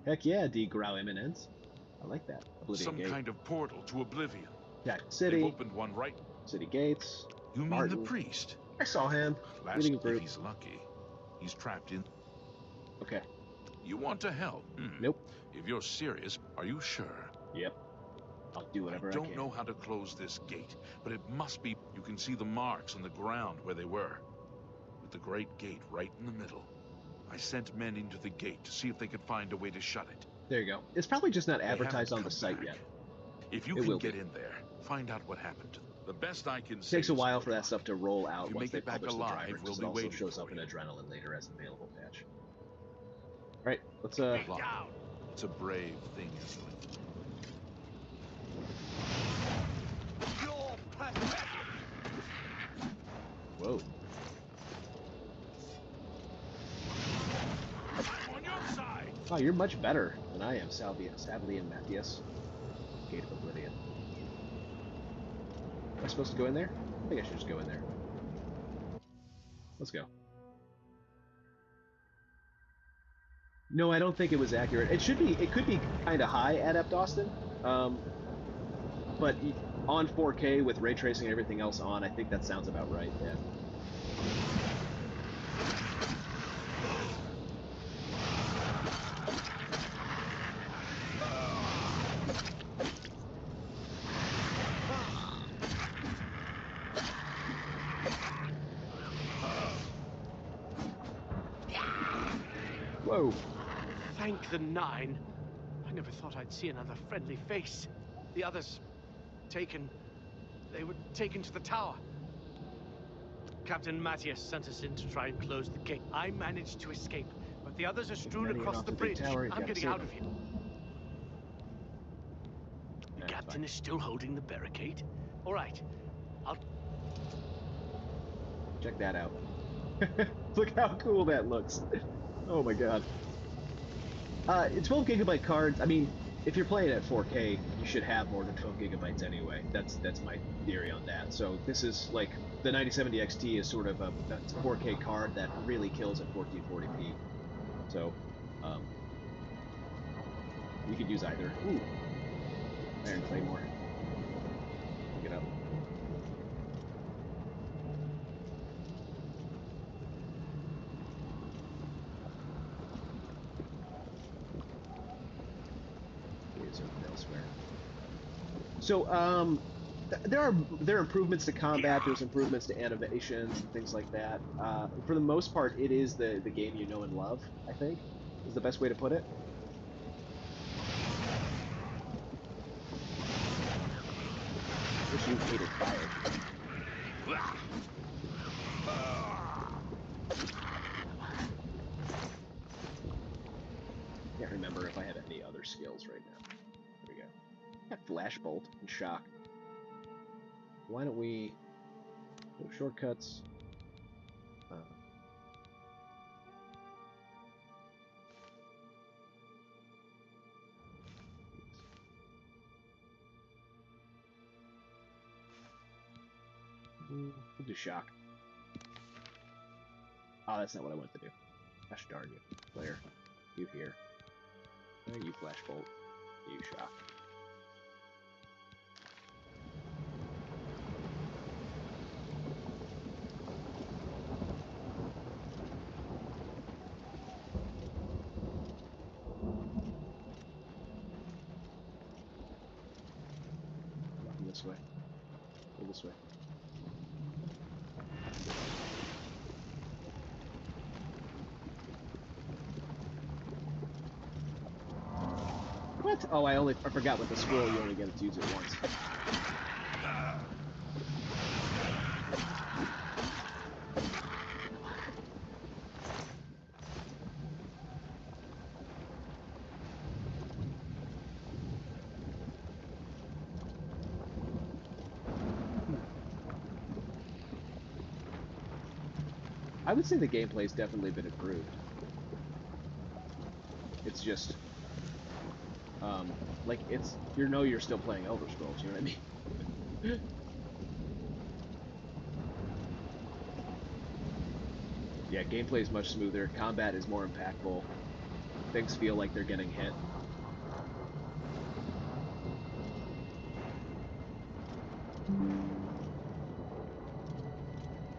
Heck yeah, D. Grau Eminence. I like that. Oblivion Some Gate. kind of portal to Oblivion. Jack City. They've opened one right. City Gates. You mean Martin. the priest? I saw him. Last if he's lucky, he's trapped in. Okay. You want to help? Nope. If you're serious, are you sure? Yep. I'll do whatever I can. I don't know how to close this gate, but it must be. You can see the marks on the ground where they were. With the great gate right in the middle. I sent men into the gate to see if they could find a way to shut it. There you go. It's probably just not advertised on the site yet. If you can get in there, find out what happened. The best I can say. It takes a while for that stuff to roll out once they back publish the alive, driver, because it also shows up in Adrenaline later as an available patch. All right, let's It's a brave thing, isn't it? Whoa. I'm on your side. Wow, you're much better than I am, Savly and Matthias. Gate of Oblivion. Am I supposed to go in there? I think I should just go in there. Let's go. No, I don't think it was accurate. It should be. It could be kind of high, Adept Austin. But on 4K with ray tracing and everything else on, I think that sounds about right. Yeah. Whoa. Thank the Nine. I never thought I'd see another friendly face. The others, they were taken to the tower. Captain Matthias sent us in to try and close the gate. I managed to escape, but the others are strewn across the bridge. I'm getting out of here. The captain is still holding the barricade. All right, I'll... Check that out. Look how cool that looks. Oh my god. 12 gigabyte cards, I mean, if you're playing at 4K, you should have more than 12 gigabytes anyway. That's my theory on that. So this is like the 9070 XT is sort of a 4K card that really kills at 1440p. So you could use either. Ooh, Iron Claymore. Pick it up. Elsewhere. So there are improvements to combat. There's improvements to animations and things like that. For the most part, it is the game you know and love. I think is the best way to put it. Wish you hated fire. Can't remember if I have any other skills right now. There we go. Got Flash Bolt and Shock. Why don't we go shortcuts? We'll do Shock. Oh, that's not what I wanted to do. Gosh darn you, player. You here. You Flash Bolt. You Shock. Walking this way. Go this way. What? Oh, I forgot with the scroll you only get to use it once. I would say the gameplay's definitely been improved. It's just like you're still playing Elder Scrolls, you know what I mean? Yeah, gameplay is much smoother, combat is more impactful, things feel like they're getting hit.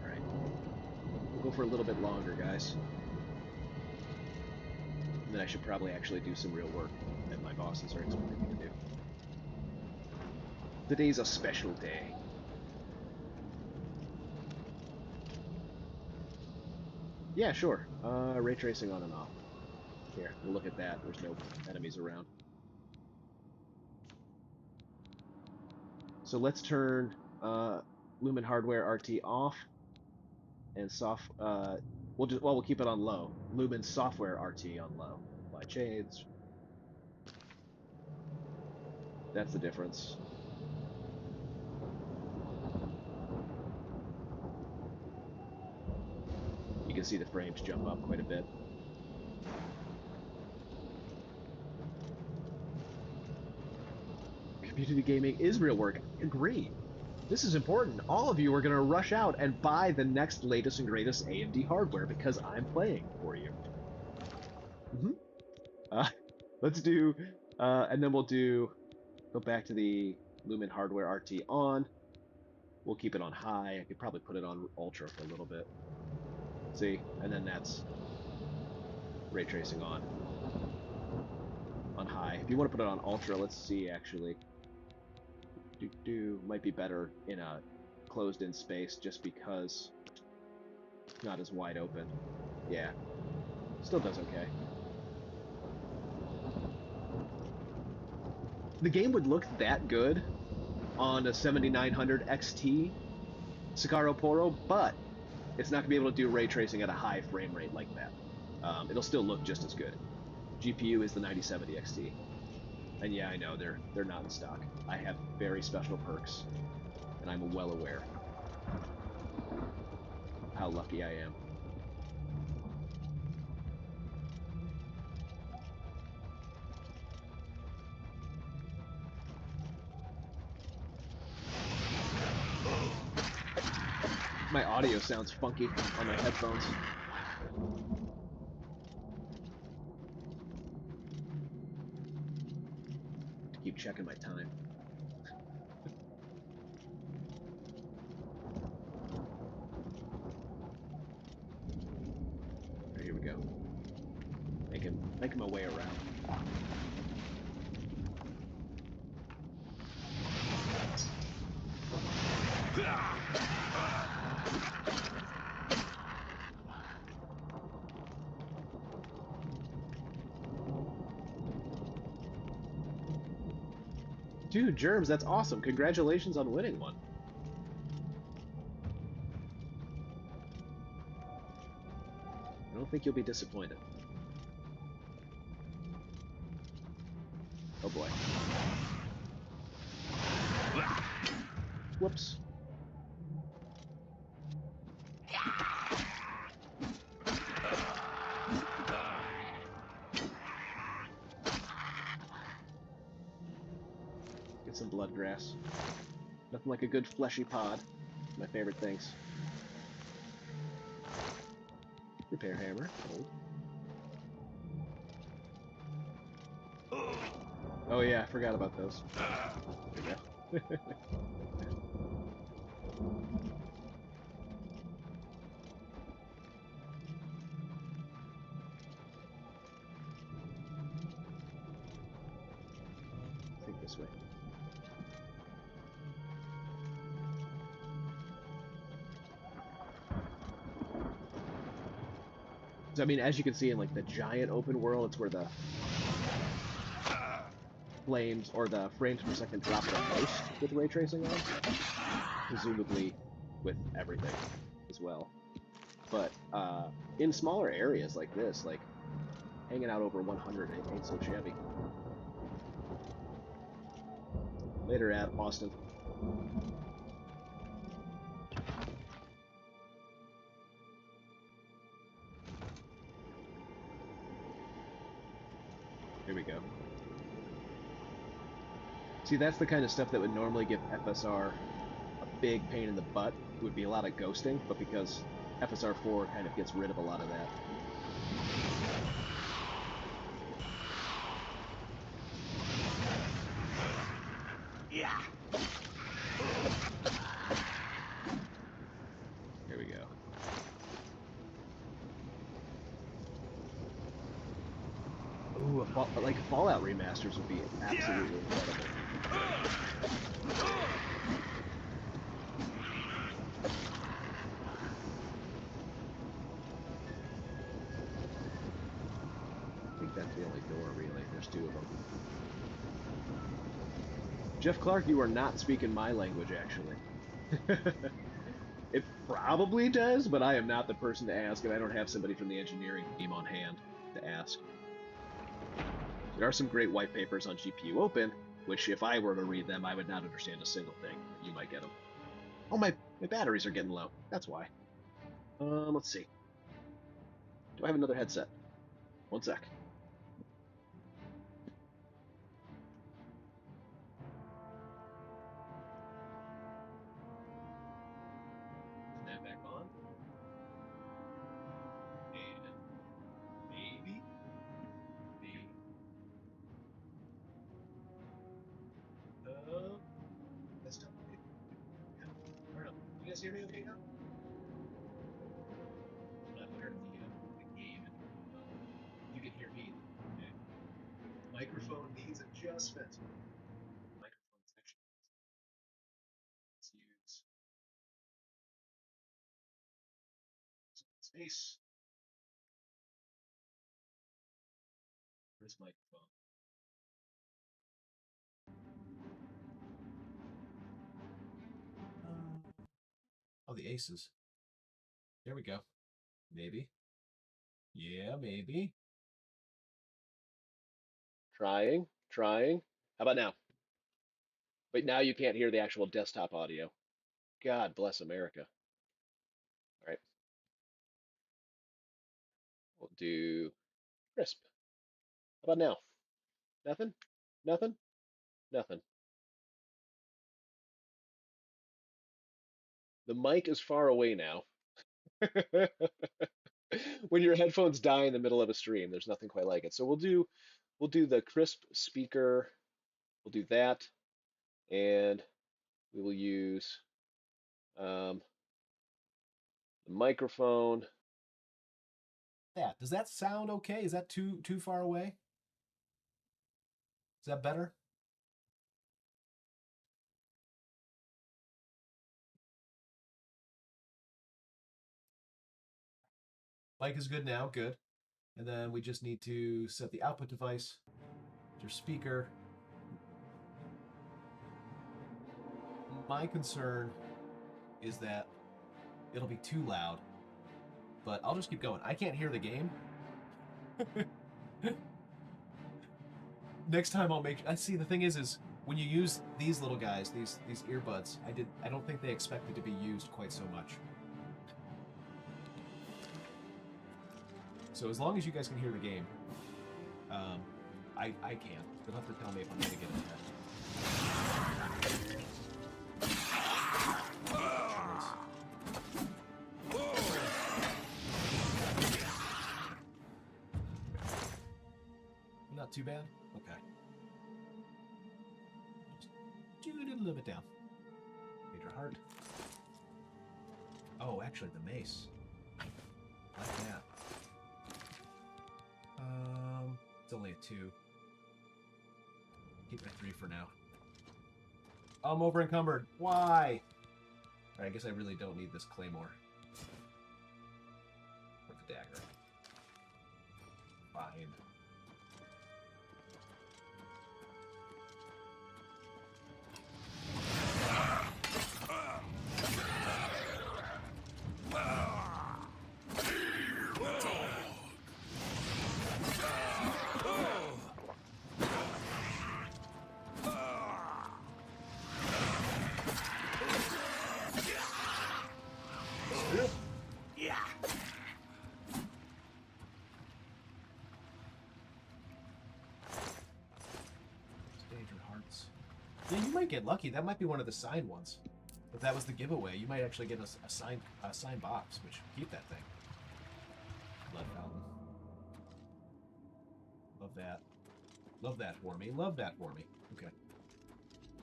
Alright. We'll go for a little bit longer, guys. And then I should probably actually do some real work that my bosses are expecting me to do. Today's a special day. Yeah, sure. Ray tracing on and off. Here, we'll look at that. There's no enemies around. So let's turn Lumen Hardware RT off, and we'll keep it on low. Lumen Software RT on low. Apply shades. That's the difference. You can see the frames jump up quite a bit. Community gaming is real work. I agree. This is important. All of you are going to rush out and buy the next latest and greatest AMD hardware because I'm playing for you. Let's do, and then we'll go back to the Lumen Hardware RT on. We'll keep it on high. I could probably put it on ultra for a little bit. See, and then that's ray tracing on high. If you want to put it on ultra, let's see actually. Might be better in a closed-in space just because it's not as wide open. Yeah, still does okay. The game would look that good on a 7900 XT Sakaro Poro, but it's not going to be able to do ray tracing at a high frame rate like that. It'll still look just as good. GPU is the 9070 XT. And yeah, I know, they're not in stock. I have very special perks, and I'm well aware how lucky I am. My audio sounds funky on my headphones. Keep checking my time. Right, here we go. Making my way around. Dude, Germs, that's awesome. Congratulations on winning one. I don't think you'll be disappointed. Oh boy. Whoops. Get some blood grass. Nothing like a good fleshy pod. My favorite things. Repair hammer. Hold. Oh yeah, I forgot about those. There we go. Think this way. So I mean, as you can see in like the giant open world, it's where the flames or the frames per second drop the most with ray tracing on, presumably with everything as well. But in smaller areas like this, like hanging out over 100 ain't so shabby. Later at Austin. Here we go. See, that's the kind of stuff that would normally give FSR a big pain in the butt. It would be a lot of ghosting, but because FSR 4 kind of gets rid of a lot of that. Yeah. Here we go. Ooh, like Fallout remasters would be absolutely incredible. I think that's the only door, really. There's two of them. Jeff Clark, you are not speaking my language, actually. It probably does, but I am not the person to ask, and I don't have somebody from the engineering team on hand to ask. There are some great white papers on GPU Open, which if I were to read them, I would not understand a single thing. You might get them. Oh, my batteries are getting low. That's why. Let's see. Do I have another headset? One sec. Is that back on? And maybe? That's not okay. Yeah. I don't know. You guys hear me okay now? I'm not aware of the game. You can hear me. Okay. Microphone needs adjustment. Microphone section. Let's use space. Where's microphone? Oh, the aces. There we go. Maybe. Yeah, maybe. Trying. How about now? Wait, now you can't hear the actual desktop audio. God bless America. All right. We'll do crisp. How about now? Nothing? Nothing? Nothing. The mic is far away now. When your headphones die in the middle of a stream, there's nothing quite like it. So we'll do the crisp speaker. We'll do that, and we will use the microphone. Does that sound okay? Is that too far away? Is that better? Mic is good now, good. And then we just need to set the output device, your speaker. My concern is that it'll be too loud, but I'll just keep going. I can't hear the game. Next time I'll make. I see. The thing is when you use these little guys, these earbuds, I don't think they expected to be used quite so much. So as long as you guys can hear the game, I can. You'll have to tell me if I'm going to get it. Not too bad? Okay. Just do it a little bit down. Major heart. Oh, actually, the mace. Like that. It's only a 2. Keep it at 3 for now. I'm over encumbered. Why? Alright, I guess I really don't need this claymore. Or the dagger. Fine. Yeah, you might get lucky. That might be one of the signed ones. If that was the giveaway, you might actually get a signed box, which keep that thing. Blood fountain. Love that. Love that for me. Love that for me. Okay.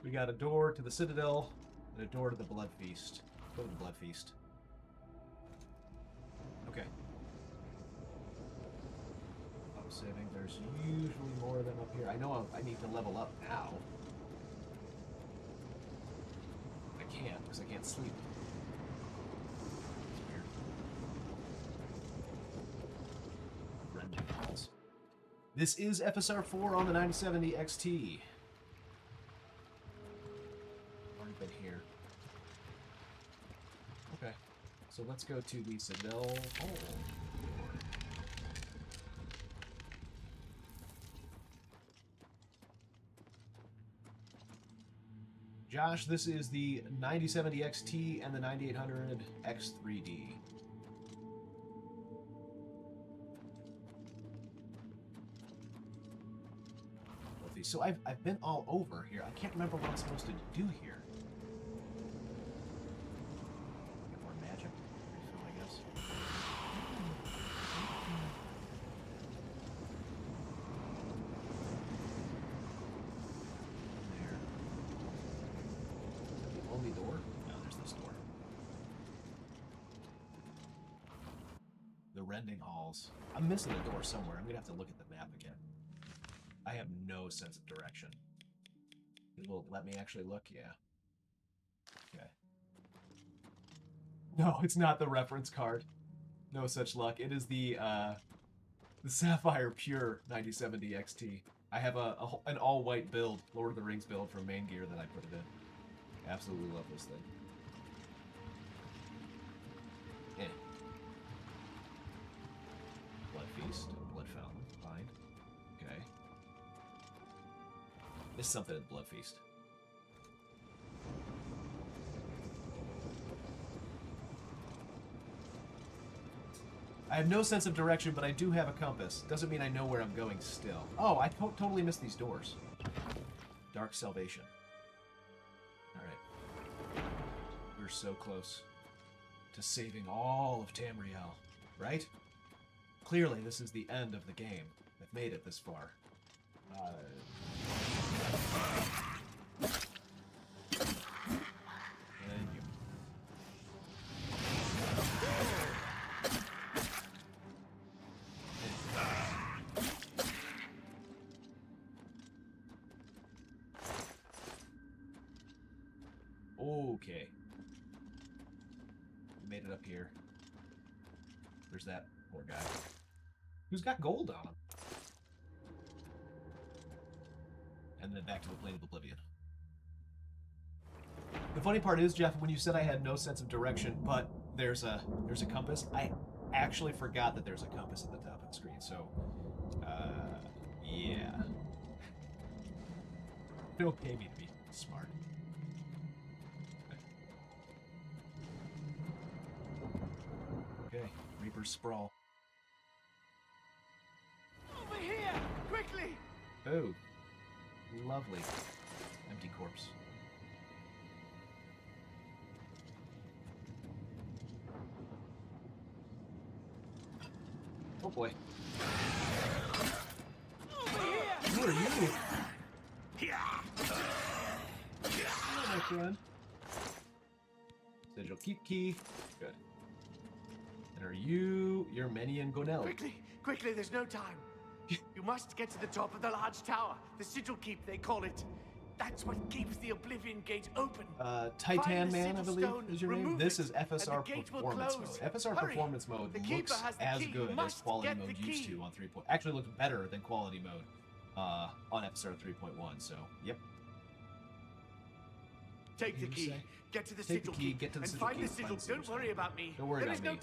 We got a door to the Citadel and a door to the Blood Feast. Go to the Blood Feast. Okay. I'm saving. There's usually more of them up here. I know I need to level up now. Can't because I can't sleep. It's weird. Rending halls. This is FSR 4 on the 9070 XT. Already been here. Okay, so let's go to the Citadel Hall. Josh, this is the 9070 XT and the 9800 X3D. So I've been all over here. I can't remember what I'm supposed to do here. Get more magic, I guess. Door? No, there's this door. The Rending Halls. I'm missing a door somewhere. I'm gonna have to look at the map again. I have no sense of direction. It will let me actually look? Yeah. Okay. No, it's not the reference card. No such luck. It is the Sapphire Pure 9070 XT. I have an all-white build, Lord of the Rings build from Main Gear that I put it in. Absolutely love this thing. Eh. Blood Feast, Blood Fountain, fine. Okay. There's something at Blood Feast. I have no sense of direction, but I do have a compass. Doesn't mean I know where I'm going still. Oh, I totally missed these doors. Dark Salvation. Alright. We're so close. to saving all of Tamriel, right? Clearly, this is the end of the game. I've made it this far. And you. Okay. Made it up here. There's that poor guy. Who's got gold on him? And then back to the Plane of Oblivion. The funny part is, Jeff, when you said I had no sense of direction, but there's a compass, I actually forgot that there's a compass at the top of the screen, so, yeah. Don't pay me to be smart. Okay, Reaper's Sprawl. Over here! Quickly! Oh, lovely. Empty corpse. Oh boy. Over here! Who are you? Hello, my friend. Sigil keep key. Good. And are you... You're Menian Gonel. Quickly! Quickly, there's no time. You must get to the top of the large tower. The Sigil Keep, they call it. That's what keeps the Oblivion Gate open. Titan Man, I believe, is your name. This is FSR Performance Mode. FSR Hurry. Performance Mode looks as good as Quality Mode used to on 3. Actually looks better than Quality Mode on FSR 3.1, so, yep. Take the key. Get to the Sigil Keep. Get to the and Sigil find Keep. the Sigil. Don't worry about me. Don't worry about me. No...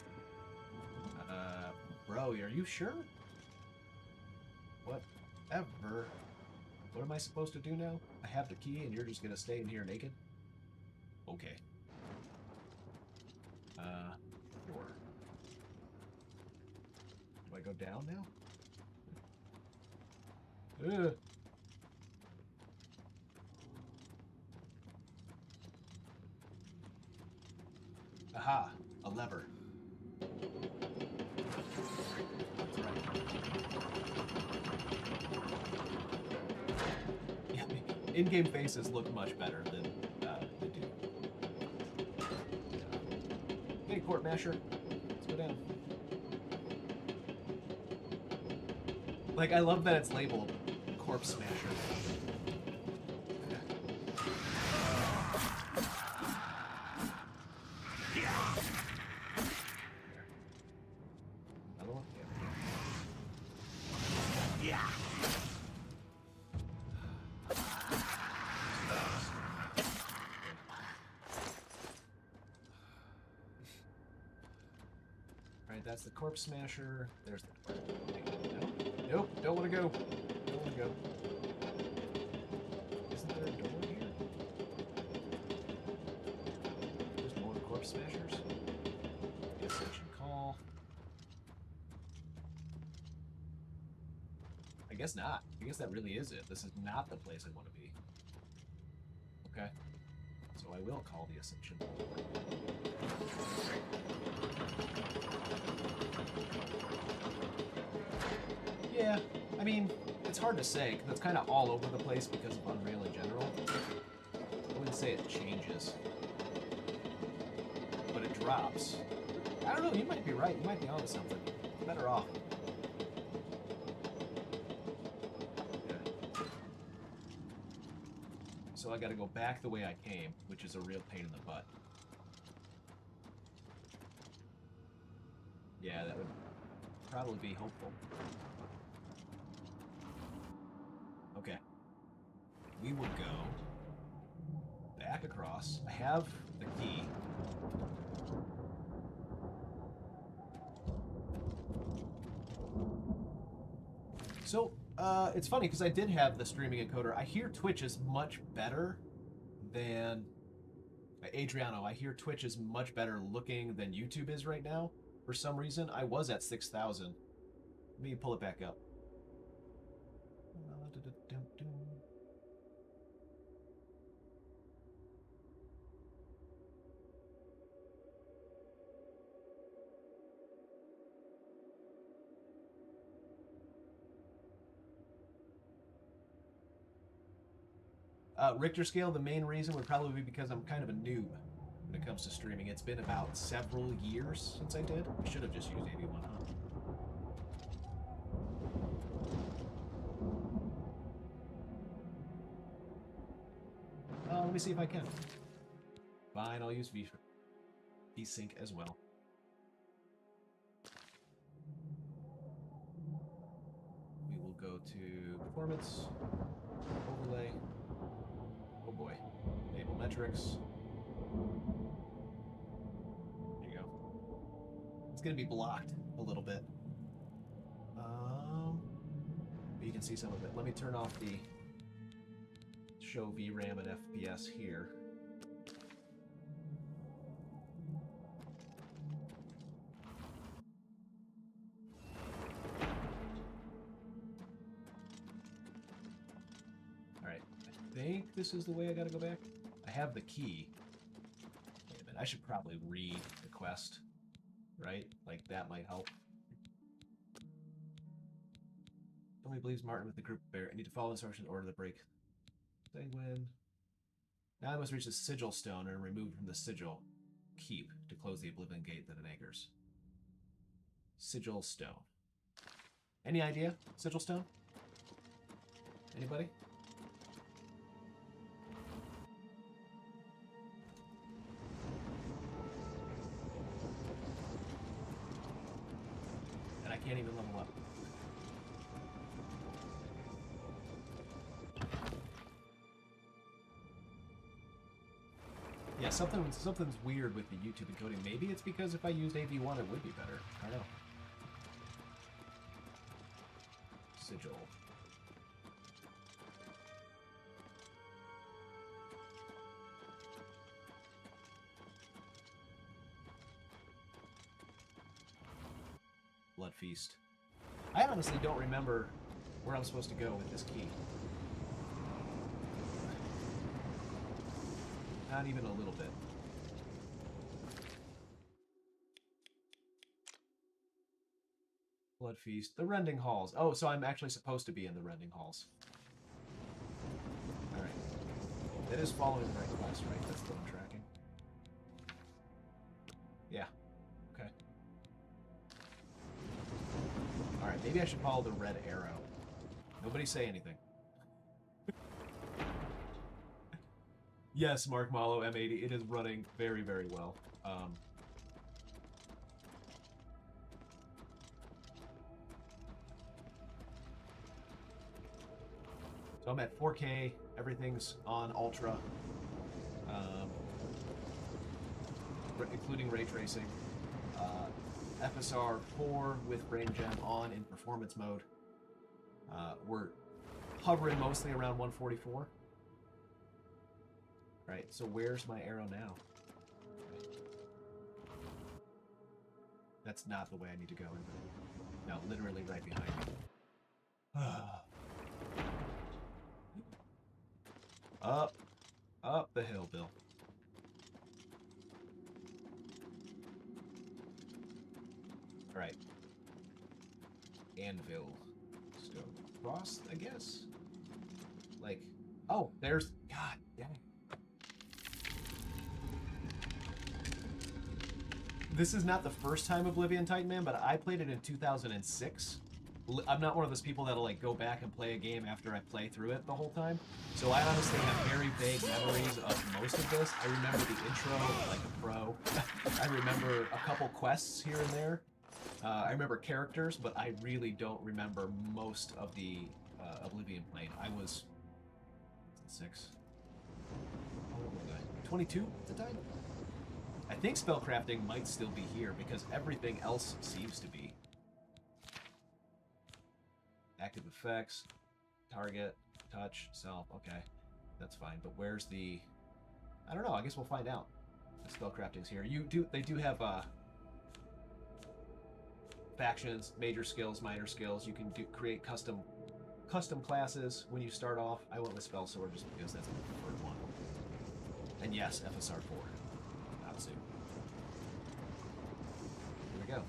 Bro, are you sure? Whatever. What am I supposed to do now? I have the key and you're just gonna stay in here naked? Okay. Sure. Do I go down now? Ugh. Aha! A lever. That's right. Yeah, in-game faces look much better than they do. Hey, Court Masher. Let's go down. Like, I love that it's labeled Corpse Smasher. That's the Corpse Smasher. There's the... Nope, don't want to go. Don't want to go. Isn't there a door here? There's more Corpse Smashers. The Ascension Call. I guess not. I guess that really is it. This is not the place I want to be. Okay. So I will call the Ascension. Yeah, I mean, it's hard to say, because it's kind of all over the place because of Unreal in general. I wouldn't say it changes. But it drops. I don't know, you might be right, you might be onto something. Better off. Yeah. So I gotta go back the way I came, which is a real pain in the butt. Yeah, that would probably be hopeful. Okay. We will go back across. I have the key. So, it's funny because I did have the streaming encoder. I hear Twitch is much better than... Adriano, I hear Twitch is much better looking than YouTube is right now. For some reason, I was at 6,000. Let me pull it back up. Richter scale, the main reason would probably be because I'm kind of a noob when it comes to streaming. It's been about several years since I did. I should have just used 81, huh? Let me see if I can. Fine, I'll use VSync as well. We will go to performance, overlay. Oh boy. Enable metrics. There you go. It's going to be blocked a little bit. But you can see some of it. Let me turn off the show VRAM and FPS here. Alright, I think this is the way I gotta go back. I have the key. Wait a minute, I should probably read the quest, right? Like, that might help. Only believes Martin with the group bear. I need to follow instructions in order to break Sanguine. Now I must reach the sigil stone and remove from the sigil keep to close the Oblivion gate that it anchors. Sigil stone. Any idea? Sigil stone? Anybody? And I can't even level up. Yeah, something's weird with the YouTube encoding. Maybe it's because if I used AV1 it would be better. I don't know. Sigil. Blood Feast. I honestly don't remember where I'm supposed to go with this key. Not even a little bit. Blood Feast. The Rending Halls. Oh, so I'm actually supposed to be in the Rending Halls. Alright. It is following the right quest, right? That's what I'm tracking. Yeah. Okay. Alright, maybe I should follow the red arrow. Nobody say anything. Yes, Mark Malo, M80, it is running very, very well. So I'm at 4K, everything's on Ultra, including ray tracing. FSR 4 with Brain Gem on in performance mode. We're hovering mostly around 144. Right, so where's my arrow now? That's not the way I need to go, is it? No, literally right behind me. Up the hill, Bill. Alright. Anvil. Stone. Frost, I guess? Like, oh, there's... God dang. This is not the first time Oblivion Titan Man, but I played it in 2006. I'm not one of those people that'll like go back and play a game after I play through it the whole time. So I honestly have very vague memories of most of this. I remember the intro like a pro. I remember a couple quests here and there. I remember characters, but I really don't remember most of the Oblivion playing. I was 6. How old was I? 22 at the time? I think spellcrafting might still be here because everything else seems to be. Active effects, target, touch, self, okay. That's fine, but where's the... I don't know, I guess we'll find out. The spellcrafting's here. They do have factions, major skills, minor skills. You can create custom classes when you start off. I went with Spell Sword just because that's my preferred one. And yes, FSR 4. Not soon. Here we go.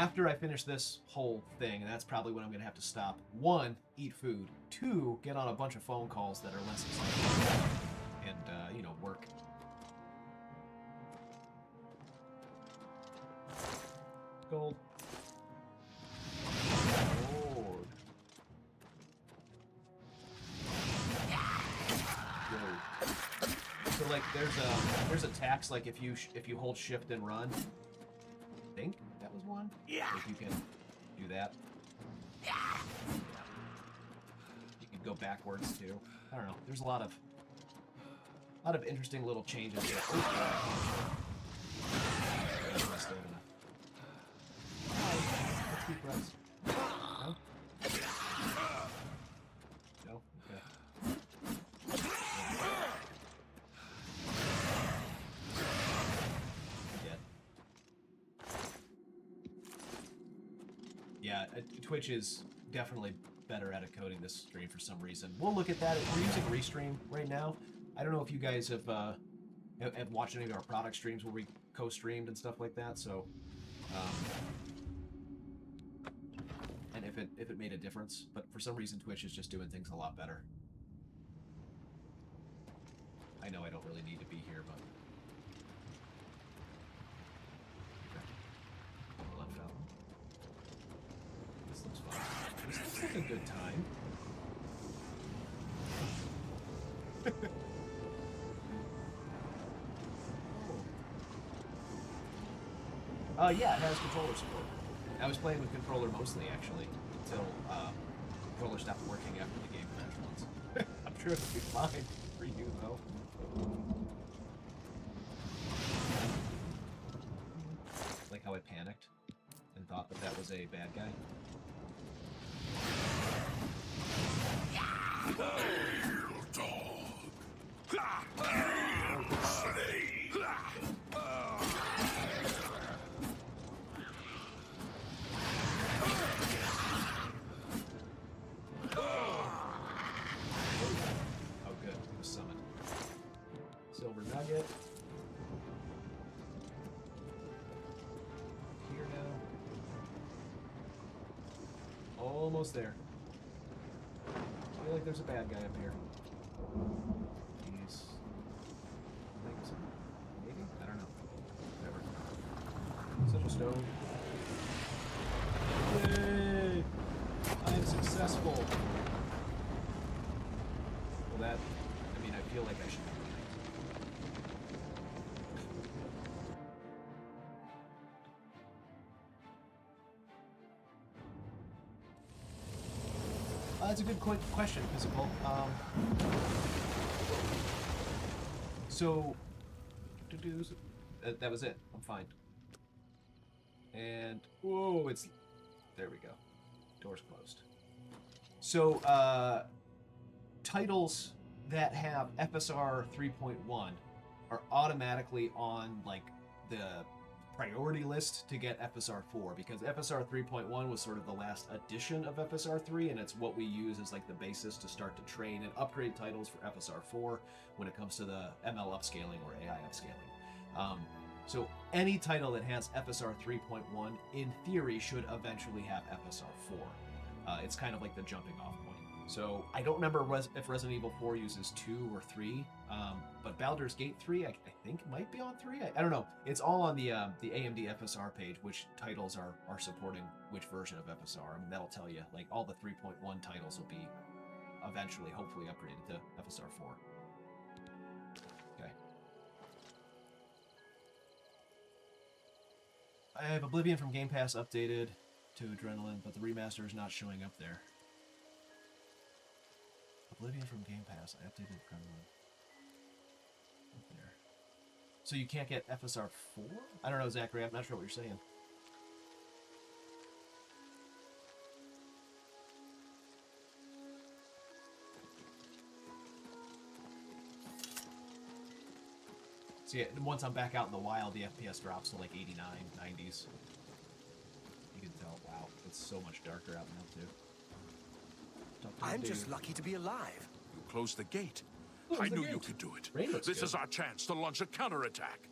after I finish this whole thing, and that's probably when I'm going to have to stop. 1, eat food. 2, get on a bunch of phone calls that are less exciting. And, you know, work. Gold. Gold. So like there's attacks like if you hold shift and run. I think that was one. Yeah. If you can do that. Yeah. You can go backwards too. I don't know. There's a lot of interesting little changes here. Let's keep rest. No? No? Okay. Yeah, Twitch is definitely better at coding this stream for some reason. We'll look at that. We're using Restream right now. I don't know if you guys have watched any of our product streams where we co-streamed and stuff like that. So, and if it made a difference, but for some reason Twitch is just doing things a lot better. I know I don't really need to be here, but. This looks like a good time. Yeah, it has controller support. I was playing with controller mostly, actually, until controller stopped working after the game crashed once. I'm sure it'll be fine for you, though. Like how I panicked and thought that that was a bad guy. Oh good, he was summoned. Silver nugget. Here now. Almost there. I feel like there's a bad guy up here. He's... maybe? I don't know. Whatever. Such a stone. Yay! I am successful! Well that... I mean, I feel like I should be that's a good question, Physical. So, that was it. I'm fine. And, whoa, it's, there we go. Door's closed. So, titles that have FSR 3.1 are automatically on, like, the priority list to get FSR 4, because FSR 3.1 was sort of the last edition of FSR 3, and it's what we use as like the basis to start to train and upgrade titles for FSR 4 when it comes to the ML upscaling or AI upscaling. So any title that has FSR 3.1 in theory should eventually have FSR 4. It's kind of like the jumping off point. So I don't remember if Resident Evil 4 uses 2 or 3, but Baldur's Gate 3 I think might be on 3. I don't know. It's all on the AMD FSR page, which titles are supporting which version of FSR. I mean, that'll tell you. Like all the 3.1 titles will be eventually, hopefully, upgraded to FSR 4. Okay. I have Oblivion from Game Pass updated to Adrenaline, but the remaster is not showing up there. Oblivion from Game Pass. I updated Kremlin. Up there. So you can't get FSR 4? I don't know, Zachary. I'm not sure what you're saying. So yeah, once I'm back out in the wild, the FPS drops to like 89, 90s. You can tell, wow, it's so much darker out now too. I'm just lucky to be alive. You closed the gate. I knew you could do it. This is our chance to launch a counterattack.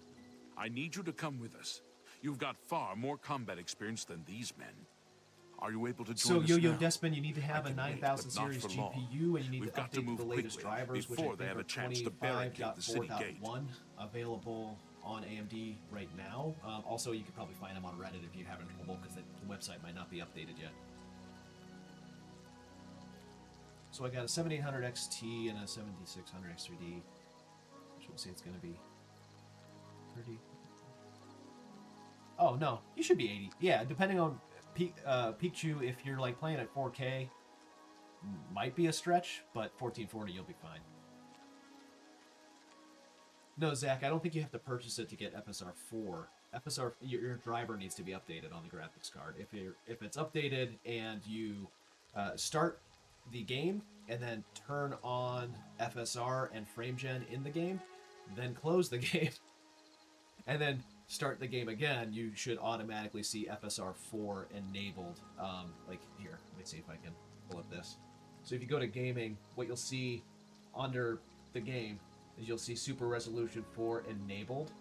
I need you to come with us. You've got far more combat experience than these men. Are you able to join so, us Yo-Yo now? Despin, you need to have a I can wait, 9000 but not series for long. GPU, and you need We've to got to update move the latest quickly drivers, which I before they think have are a chance to barricade the city gate. 25.4.1, available on AMD right now. Also, you can probably find them on Reddit if you haven't trouble, because the website might not be updated yet. So I got a 7800 XT and a 7600 X3D. Which we'll see it's going to be 30. Oh, no. You should be 80. Yeah, depending on Pikachu, if you're like playing at 4K, might be a stretch, but 1440 you'll be fine. No, Zach, I don't think you have to purchase it to get FSR 4. FSR, your driver needs to be updated on the graphics card. If it's updated and you start the game and then turn on FSR and FrameGen in the game, then close the game, and then start the game again, you should automatically see FSR 4 enabled. Like here, let me see if I can pull up this. So if you go to gaming, what you'll see under the game is you'll see Super Resolution 4 enabled,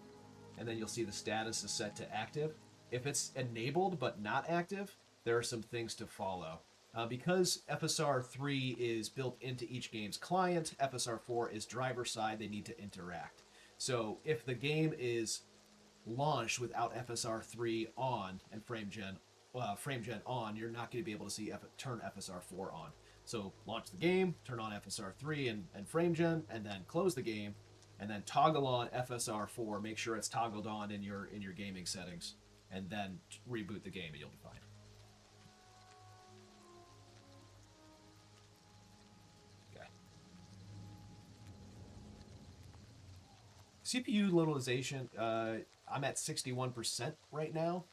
and then you'll see the status is set to active. If it's enabled but not active, there are some things to follow. Because FSR 3 is built into each game's client, FSR 4 is driver side, they need to interact. So if the game is launched without FSR 3 on and FrameGen on, you're not going to be able to see turn FSR 4 on. So launch the game, turn on FSR 3 and FrameGen, and then close the game, and then toggle on FSR 4, make sure it's toggled on in your gaming settings, and then reboot the game and you'll be fine. CPU utilization, I'm at 61% right now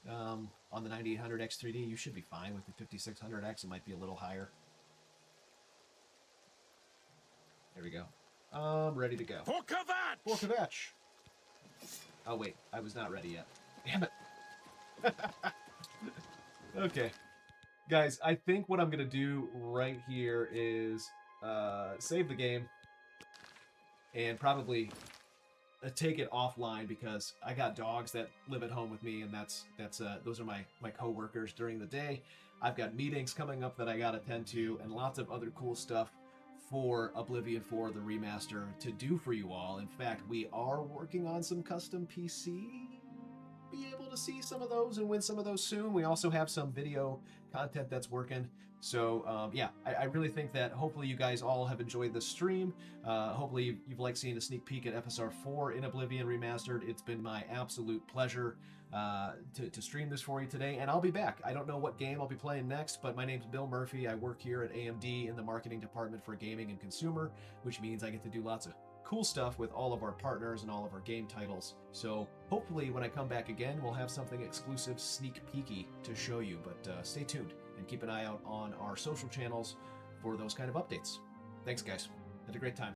on the 9800 X3D. You should be fine with the 5600X. It might be a little higher. There we go. Ready to go. For Kvatch! For Kvatch! Oh, wait. I was not ready yet. Damn it. Okay. Guys, I think what I'm going to do right here is save the game and probably take it offline, because I got dogs that live at home with me, and those are my co-workers during the day. I've got meetings coming up that I gotta attend to, and lots of other cool stuff for Oblivion 4, the remaster, to do for you all. In fact, we are working on some custom PC. Be able to see some of those and win some of those soon. We also have some video content that's working. So yeah, I really think that hopefully you guys all have enjoyed this stream. Hopefully you've liked seeing a sneak peek at FSR 4 in Oblivion Remastered. It's been my absolute pleasure to stream this for you today, and I'll be back. I don't know what game I'll be playing next, but my name's Bill Murphy. I work here at AMD in the marketing department for gaming and consumer, which means I get to do lots of cool stuff with all of our partners and all of our game titles. So hopefully when I come back again, we'll have something exclusive, sneak peeky to show you, but stay tuned and keep an eye out on our social channels for those kind of updates. Thanks, guys. Had a great time.